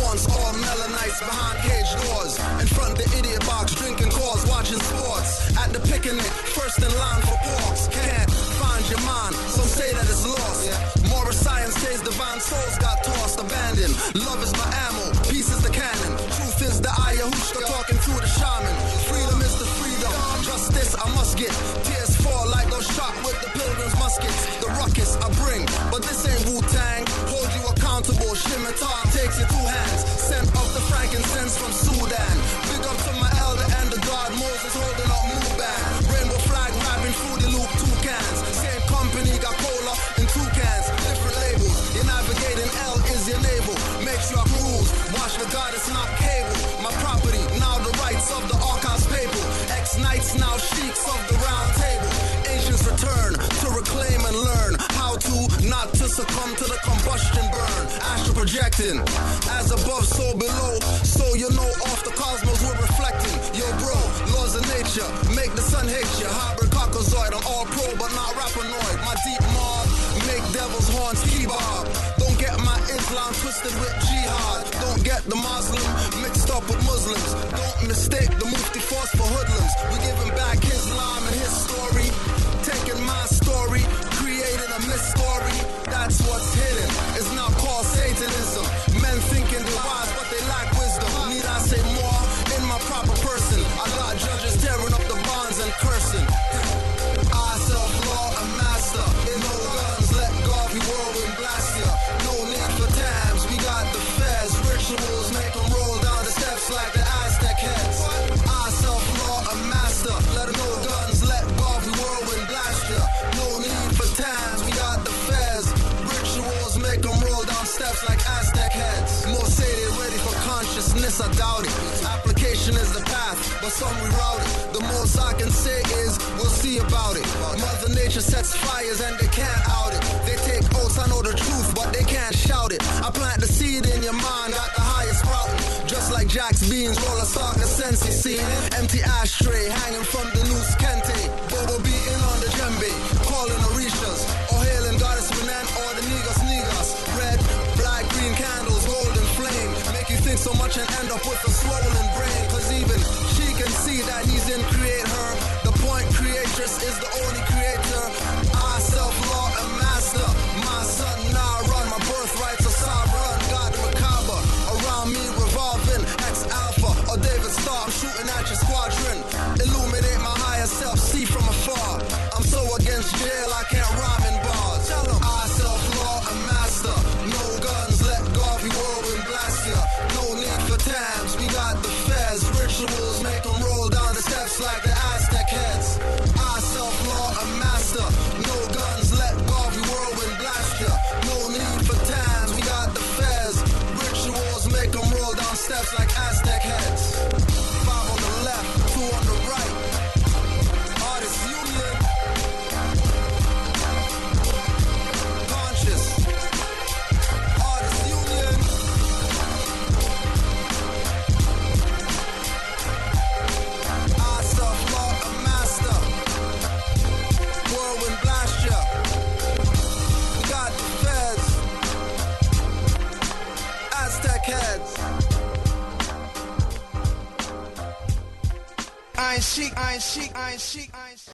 Once all melanites behind cage doors. In front the idiot box, drinking cause, watching sports. At the picnic, first in line for porks. Can't find your mind, some say that it's lost. Moorish science says divine souls got tossed, abandoned. Love is my ammo, peace is the cannon. Truth is the ayahuasca talking to the shaman. Freedom is the freedom, justice I must get. Tears fall like those shot with the pilgrim's muskets. The ruckus I bring, but this ain't Wu-Tang. Hold you accountable, Shimitar takes your two hands. Sent up the frankincense from Sudan. Big up to my elder and the god Moses holding up Muban. Rainbow flag rapping Fruity Loop toucans. Same company got cola in toucans. Different labels, you're navigating L is your navel. Make sure I cruise, watch the goddess not cable. My property, now the rights of the archives papal. Ex-knights, now sheiks of the round table. Ancients return to reclaim and learn how to not to succumb to the combustion burn. Astral projecting, as above so below. So you know off the cosmos we're reflecting. Yo bro, laws of nature, make the sun hate you. Hybrid cockazoid, I'm all pro but not rapanoid. My deep mob, make devil's horns kebab. Don't get my Islam twisted with jihad. Don't get the Muslim mixed up with Muslims. Don't mistake the Mufti force for hoodlums. We giving back Islam and his story. Taking my story, creating a mystery. That's what's hidden. It's not called Satanism. Men thinking they're wise, but they lack wisdom. Need I say more? In my proper person, I got judges tearing up the bonds and cursing. I self-law a master. In no guns, let God be whirlwind blast ya. No need for tabs, we got the feds. Rituals make them roll down the steps like the Aztec heads. I self-law a master. Let no guns, let God be whirlwind blast ya. No need for tabs, we got the feds. Rituals make them roll down steps like Aztec heads. More say they're ready for consciousness, I doubt it. Application is the path, but some reroute it. The most I can say is, we'll see about it. Mother Nature sets fires and they can't out it. They take oaths, I know the truth, but they can't shout it. I plant the seed in your mind, got the highest sprouting. Just like Jack's beans, roll a sock, a sensei scene. Empty ashtray, hanging from the loose kente. Bobo beating on the djembe, calling Orishas. Or hailing Goddess Renan or the Negas. Red, black, green candles, golden flame. Make you think so much and end up with a swollen brain. Cause even she can see that he's in create her. The point creatress is the only creator. I self-law a master. My son now run, my birthright's a sovereign. God macabre, around me revolving. X-Alpha or David Starr, I'm shooting at your squadron. Illuminate my higher self, see from afar. I'm so against jail, I can't rhyme in bars. Tell them I self-law a master. No guns, let God be whirlwind blast ya. No need for tabs, we got the feds. Rituals make them roll down the steps like the Aztec heads. I self-law a master. No guns, let God be whirlwind blast ya. No need for tabs, we got the feds. Rituals make them roll down steps like Aztec heads. 5 on the left, 2 on the right. Artists Union. Conscious. Artists Union. I self-law a master. Whirlwind blast ya. We got the feds. Aztec heads. I ain't chic, I ain't chic, I ain't chic.